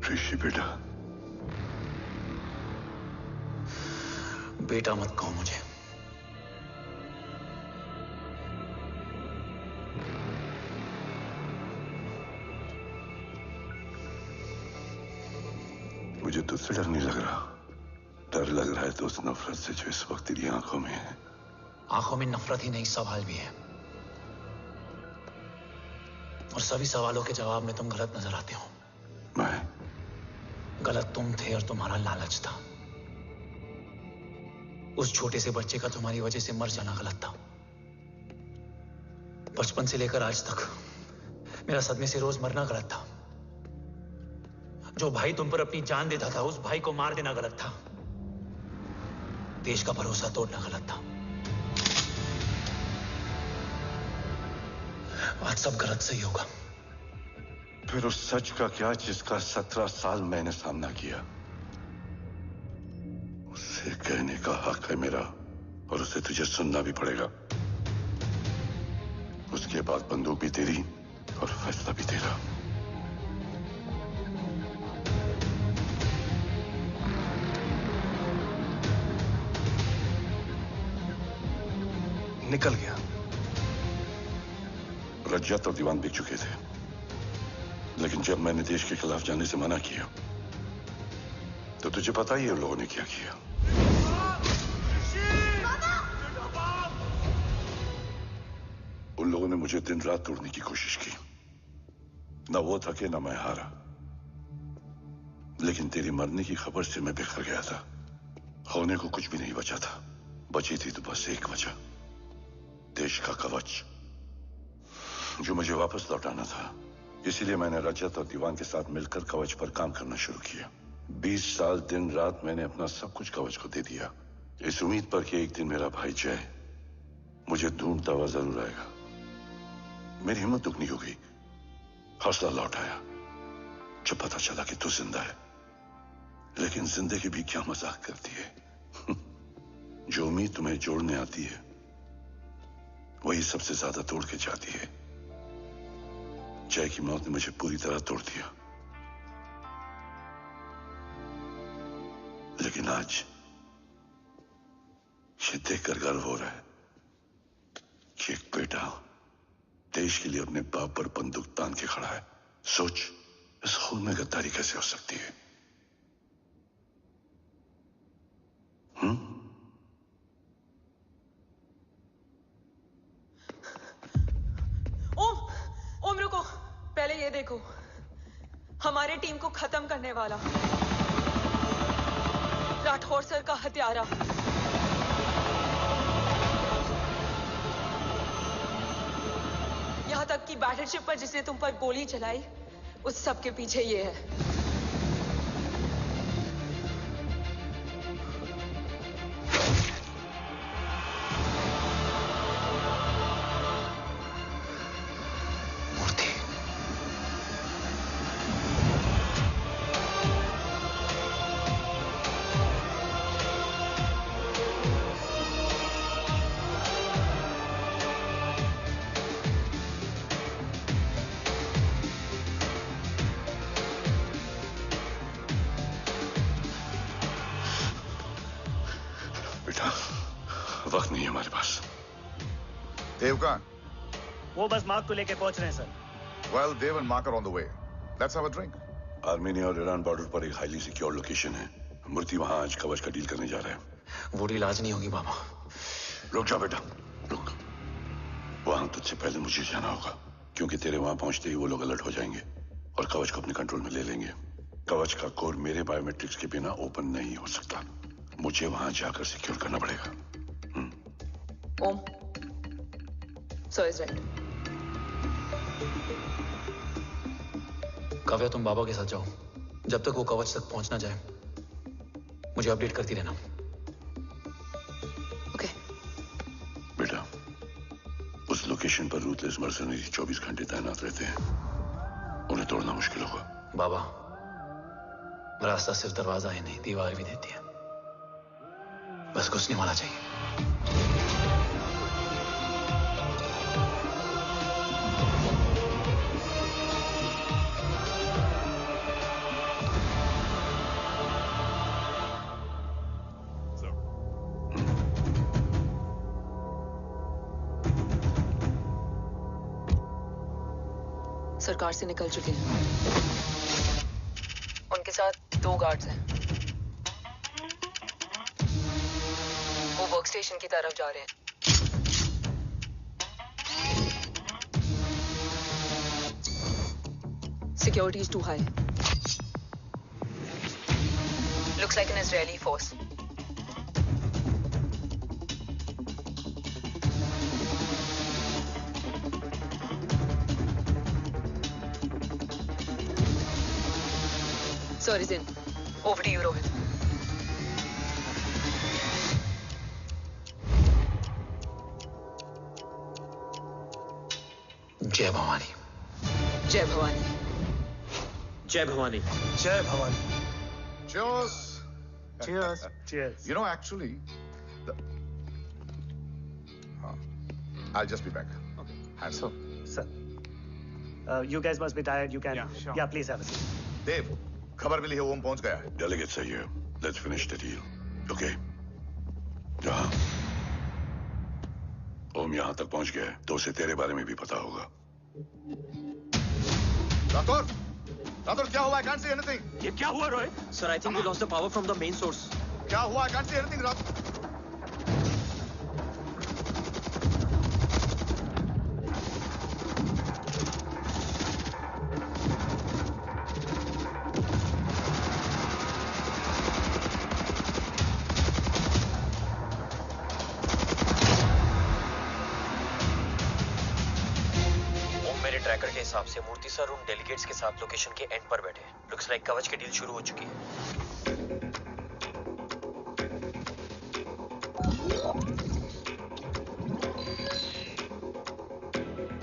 ऋषि बेटा। बेटा मत कहो मुझे। मुझे तुझसे डर नहीं लग रहा। डर लग रहा है तो उस नफरत से जो इस वक्त तेरी आंखों में है। आंखों में नफरत ही नहीं, सवाल भी है, और सभी सवालों के जवाब में तुम गलत नजर आते हो। मैं गलत तुम थे और तुम्हारा लालच था। उस छोटे से बच्चे का तुम्हारी वजह से मर जाना गलत था। बचपन से लेकर आज तक मेरा सदमे से रोज मरना गलत था। जो भाई तुम पर अपनी जान देता था उस भाई को मार देना गलत था। देश का भरोसा तोड़ना गलत था। आज सब गलत सही होगा। फिर उस सच का क्या जिसका 17 साल मैंने सामना किया? उसे कहने का हक है मेरा, और उसे तुझे सुनना भी पड़ेगा। उसके बाद बंदूक भी तेरी और फैसला भी तेरा। निकल गया। रज्जत और दीवान बिक चुके थे, लेकिन जब मैंने देश के खिलाफ जाने से मना किया तो तुझे पता ही है उन लोगों ने क्या किया। उन लोगों ने मुझे दिन रात तोड़ने की कोशिश की। ना वो थके ना मैं हारा, लेकिन तेरी मरने की खबर से मैं बिखर गया था। होने को कुछ भी नहीं बचा था। बची थी तो बस एक वजह, देश का कवच, जो मुझे वापस लौटाना था। इसीलिए मैंने रजत और दीवान के साथ मिलकर कवच पर काम करना शुरू किया। 20 साल दिन रात मैंने अपना सब कुछ कवच को दे दिया, इस उम्मीद पर कि एक दिन मेरा भाई जय मुझे ढूंढता हुआ जरूर आएगा। मेरी हिम्मत दुगनी हो गई, हौसला लौट आया जब पता चला कि तू जिंदा है। लेकिन जिंदगी भी क्या मजाक करती है। जो उम्मीद तुम्हें जोड़ने आती है वही सबसे ज्यादा तोड़ के जाती है। जय की मौत ने मुझे पूरी तरह तोड़ दिया, लेकिन आज ये देखकर गर्व हो रहा है कि एक बेटा देश के लिए अपने बाप पर बंदूक तान के खड़ा है। सोच, इस खून में गद्दारी कैसे हो सकती है? ओम रुको, पहले ये देखो, हमारे टीम को खत्म करने वाला राठौर सर का हत्यारा। यहां तक कि बैटलशिप पर जिसने तुम पर गोली चलाई, उस सब के पीछे ये है। वक्त नहीं है हमारे पास। देव कहां? वो बस मार्क को लेके पहुंच रहे हैं sir. Well, Dev and Mark are on the way. Let's have a drink. Armenia और ईरान बॉर्डर पर एक हाईली सिक्योर लोकेशन है। मूर्ति वहां आज कवच का डील करने जा रहा है। वो डील आज नहीं होगी बाबा। रुक जा बेटा, रुक। वहां तुझसे पहले मुझे जाना होगा, क्योंकि तेरे वहां पहुंचते ही वो लोग अलर्ट हो जाएंगे और कवच को अपने कंट्रोल में ले लेंगे। कवच का कोड मेरे बायोमेट्रिक्स के बिना ओपन नहीं हो सकता। मुझे वहां जाकर सिक्योर करना पड़ेगा। ओम, सर इज राइट। काव्या, तुम बाबा के साथ जाओ। जब तक वो कवच तक पहुंच ना जाए मुझे अपडेट करती रहना। ओके। बेटा, उस लोकेशन पर रूथलेस मर्सनरी 24 घंटे तैनात रहते हैं। उन्हें तोड़ना मुश्किल होगा। बाबा, रास्ता सिर्फ दरवाजा ही नहीं, दीवार भी देती है। बस घुसने वाला चाहिए। सरकार से निकल चुके हैं। उनके साथ 2 गार्ड्स हैं। वो वर्क स्टेशन की तरफ जा रहे हैं। Security is too high. Looks like an Israeli force. Sir is in. Over to you, Rohit. जय भवानी। जय भवानी। जय भवानी। जय Bhavani. Cheers. Cheers. Cheers. You know, actually, I'll just be back. Okay. Hands So, sir, you guys must be tired. You can. Yeah, sure. Yeah, please have a seat. Dev, खबर मिली है ओम पहुंच गया है। Delegate सही है। Let's finish the deal. Okay? हाँ। ओम यहाँ तक पहुंच गया है, तो उसे तेरे बारे में भी पता होगा। राठौर, राठौर क्या हुआ? I can't see anything. ये क्या हुआ Rohit? Sir, I think we lost the power from the main source. क्या हुआ? I can't see anything, Rathore. Tracker के हिसाब से मूर्ति सर उन डेलीगेट्स के साथ लोकेशन के एंड पर बैठे हैं। लुक्स लाइक कवच की डील शुरू हो चुकी है।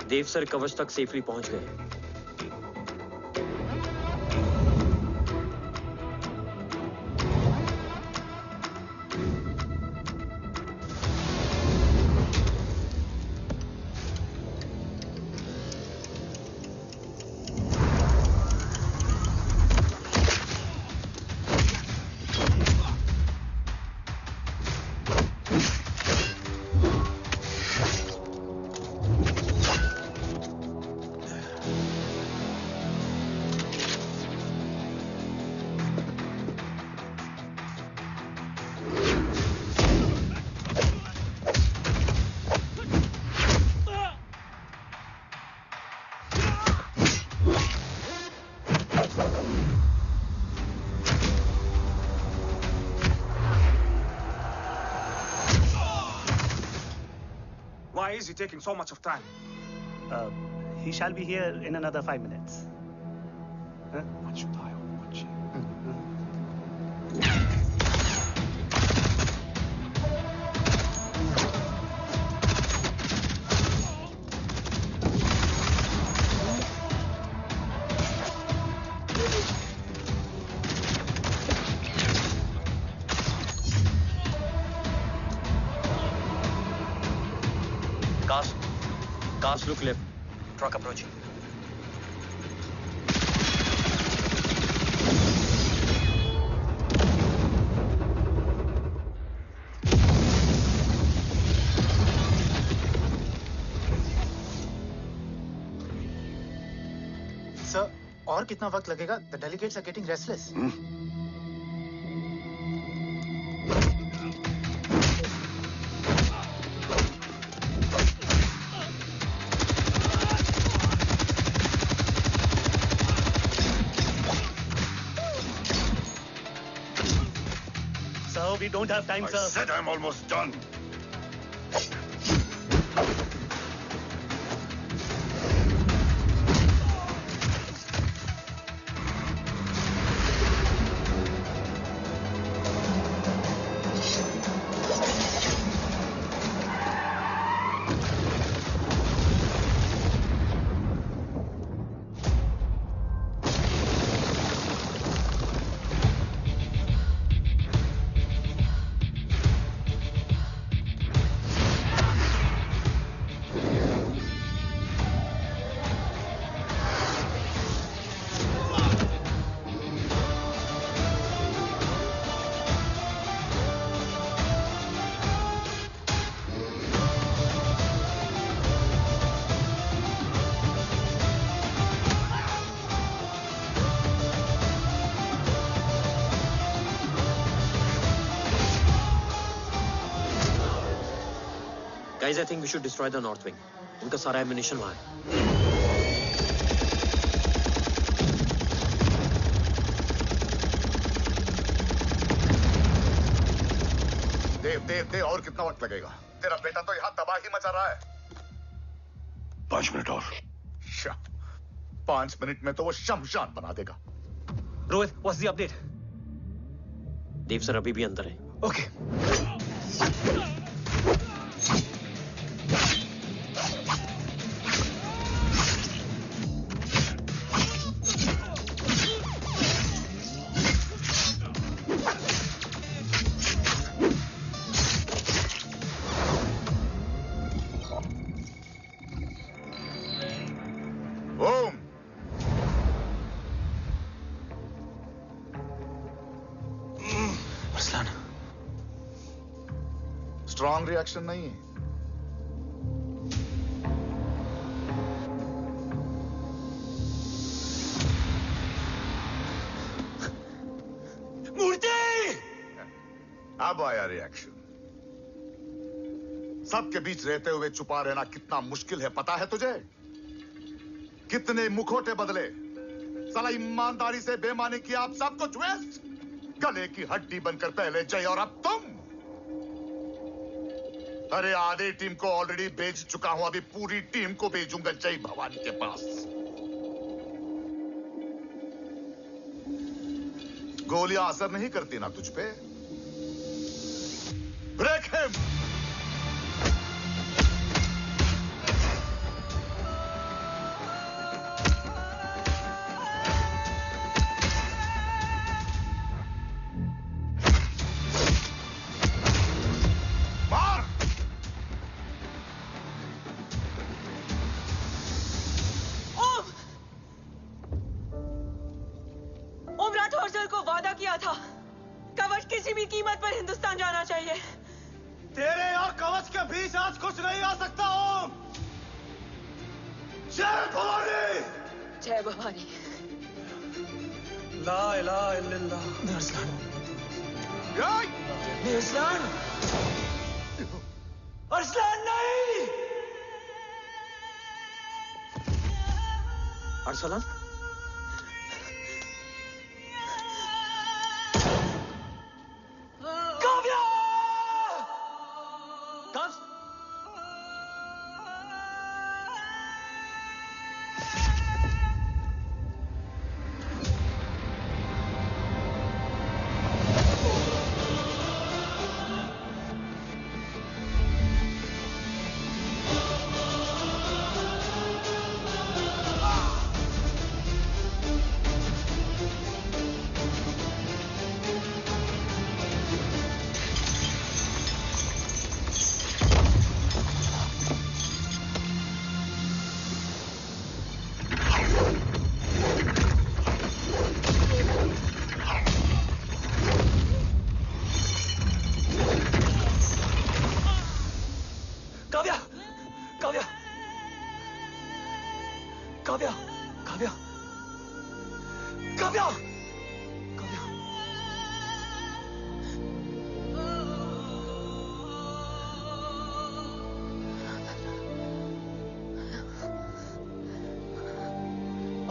देव सर कवच तक सेफली पहुंच गए। Why is he taking so much of time? He shall be here in another 5 minutes. Huh? What should I watch? Cast look left. Truck approaching. Sir, और कितना वक्त लगेगा? The delegates are getting restless. We don't have time, sir. I said I'm almost done. Guys, I think we should destroy the north wing. उनका सारा ammunition वहाँ है. देव और कितना वक्त लगेगा? तेरा बेटा तो यहाँ तबाही मचा रहा है। 5 मिनट और। 5 मिनट में तो वो शमशान बना देगा। Rohit, what's the update? Dev sir अभी भी अंदर है। Okay. स्ट्रॉन्ग रिएक्शन नहीं है। मूर्ति! अब आया रिएक्शन। सबके बीच रहते हुए छुपा रहना कितना मुश्किल है पता है तुझे? कितने मुखौटे बदले, साला ईमानदारी से बेमानी किया, आप सब कुछ वेस्ट। गले की हड्डी बनकर पहले जय और अब तुम। अरे आधे टीम को ऑलरेडी बेच चुका हूं, अभी पूरी टीम को भेजूंगा जय भवानी के पास। गोलियां असर नहीं करती ना तुझ पे। Break him. कवच किसी भी कीमत पर हिंदुस्तान जाना चाहिए। तेरे और कवच के बीच आज कुछ नहीं आ सकता। ओम, जय भवानी। जय भवानी। ला इलाहा इल्लल्लाह। अरसलान! अरसलान नहीं! Arsalan?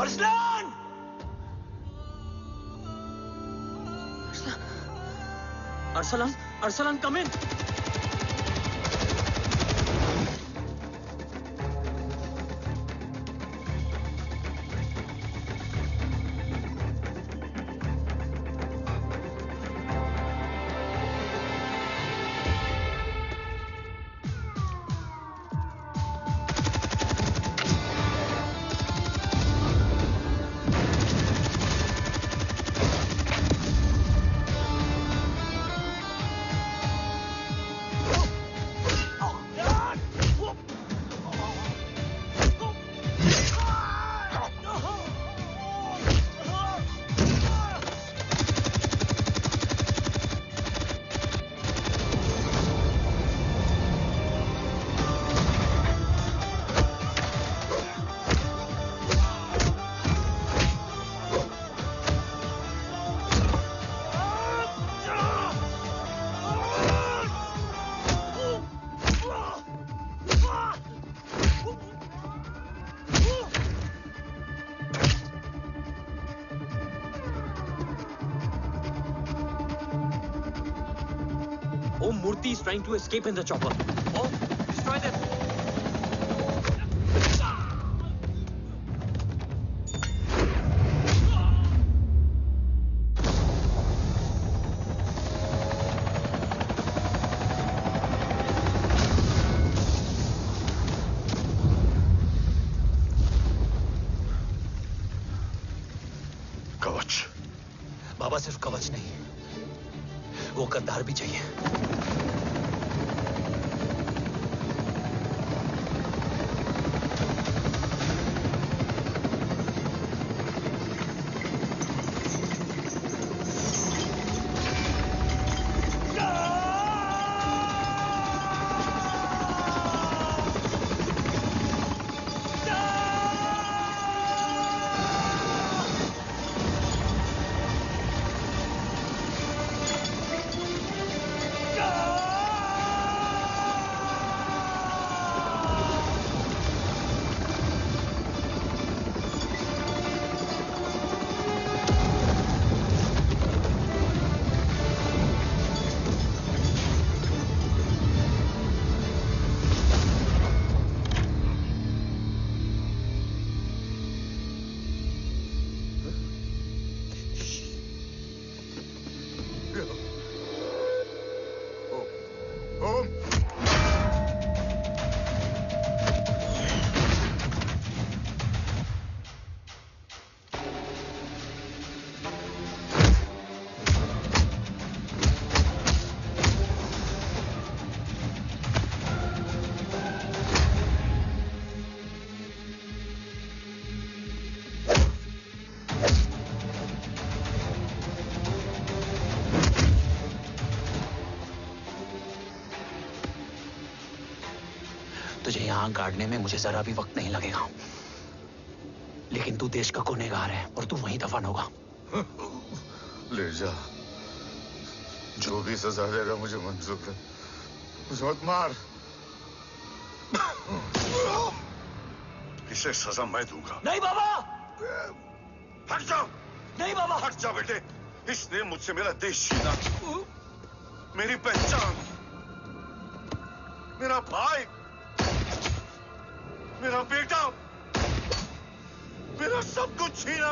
Arsalan! Arsalan, Arsalan, come in. Murthy is trying to escape in the chopper. Oh, destroy them! कवच। बाबा सिर्फ कवच नहीं, वो गद्दार भी चाहिए। टांग काटने में मुझे जरा भी वक्त नहीं लगेगा। लेकिन तू देश का गुनहगार है और तू वहीं दफन होगा। ले जा, जो भी सजा देगा मुझे मंजूर है। मुझे मत मार। इसे सजा मैं दूंगा। नहीं बाबा, हट जाओ। नहीं बाबा, हट जा बेटे। इसने मुझसे मेरा देश छीना, मेरी पहचान, मेरा भाई, मेरा बेटा, मेरा सब कुछ छीना,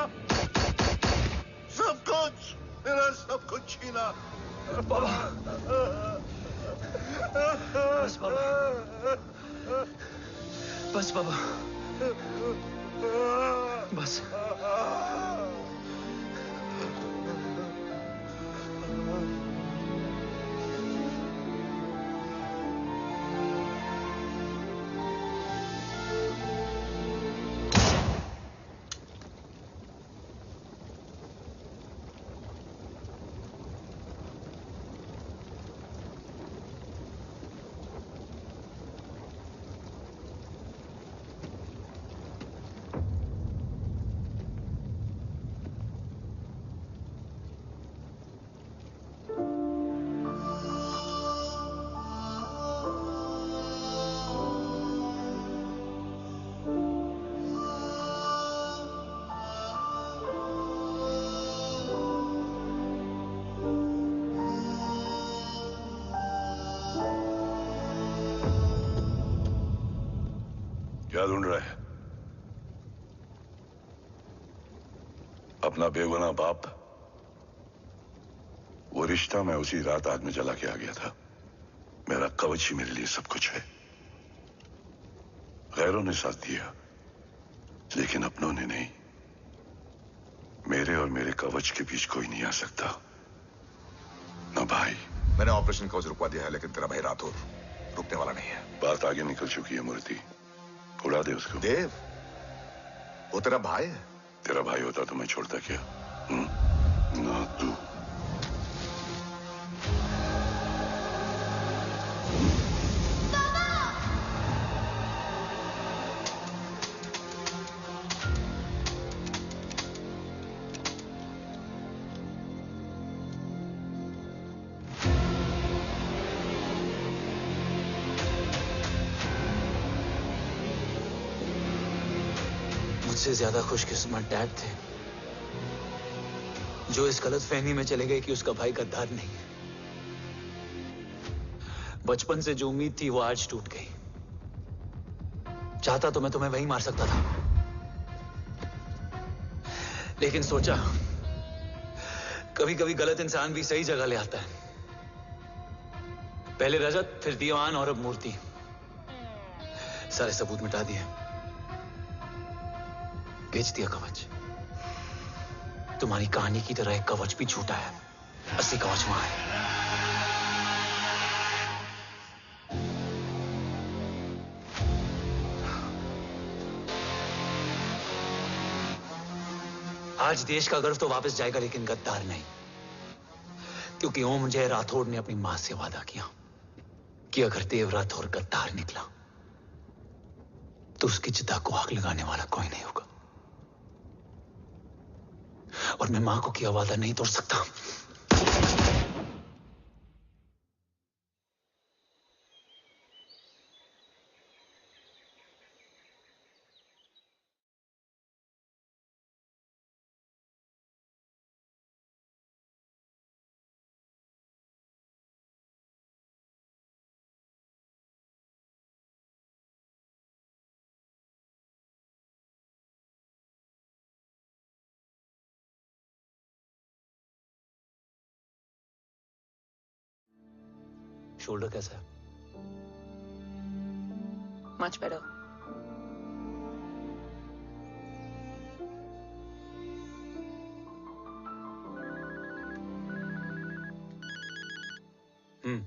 सब कुछ, मेरा सब कुछ छीना। बाबा, बस बाबा, बस बाबा, बस। क्या ढूंढ रहा है? अपना बेगुनाह बाप। वो रिश्ता मैं उसी रात आग में जला के आ गया था। मेरा कवच ही मेरे लिए सब कुछ है। गैरों ने साथ दिया, लेकिन अपनों ने नहीं। मेरे और मेरे कवच के बीच कोई नहीं आ सकता। ना भाई। मैंने ऑपरेशन कवच रुकवा दिया है, लेकिन तेरा भाई राठौर रुकने वाला नहीं है। बात आगे निकल चुकी है मूर्ति। उड़ा दे उसको। देव, वो तेरा भाई है। तेरा भाई होता तो मैं छोड़ता क्या? ना तू। मुझसे ज्यादा खुशकिस्मत डैड थे, जो इस गलतफहमी में चले गए कि उसका भाई गद्दार नहीं है। बचपन से जो उम्मीद थी वो आज टूट गई। चाहता तो मैं तुम्हें वहीं मार सकता था, लेकिन सोचा कभी कभी गलत इंसान भी सही जगह ले आता है। पहले रजत, फिर दीवान और अब मूर्ति। सारे सबूत मिटा दिए, बेच दिया कवच। तुम्हारी कहानी की तरह एक कवच भी छूटा है। असली कवच वहां है। आज देश का गर्व तो वापस जाएगा, लेकिन गद्दार नहीं। क्योंकि ओम जय राठौड़ ने अपनी मां से वादा किया कि अगर देव राठौड़ गद्दार निकला तो उसकी चिता को आग लगाने वाला कोई नहीं होगा। और मैं मां को किया वादा नहीं तोड़ सकता। शोल्डर कैसा है? Much better. हम्म।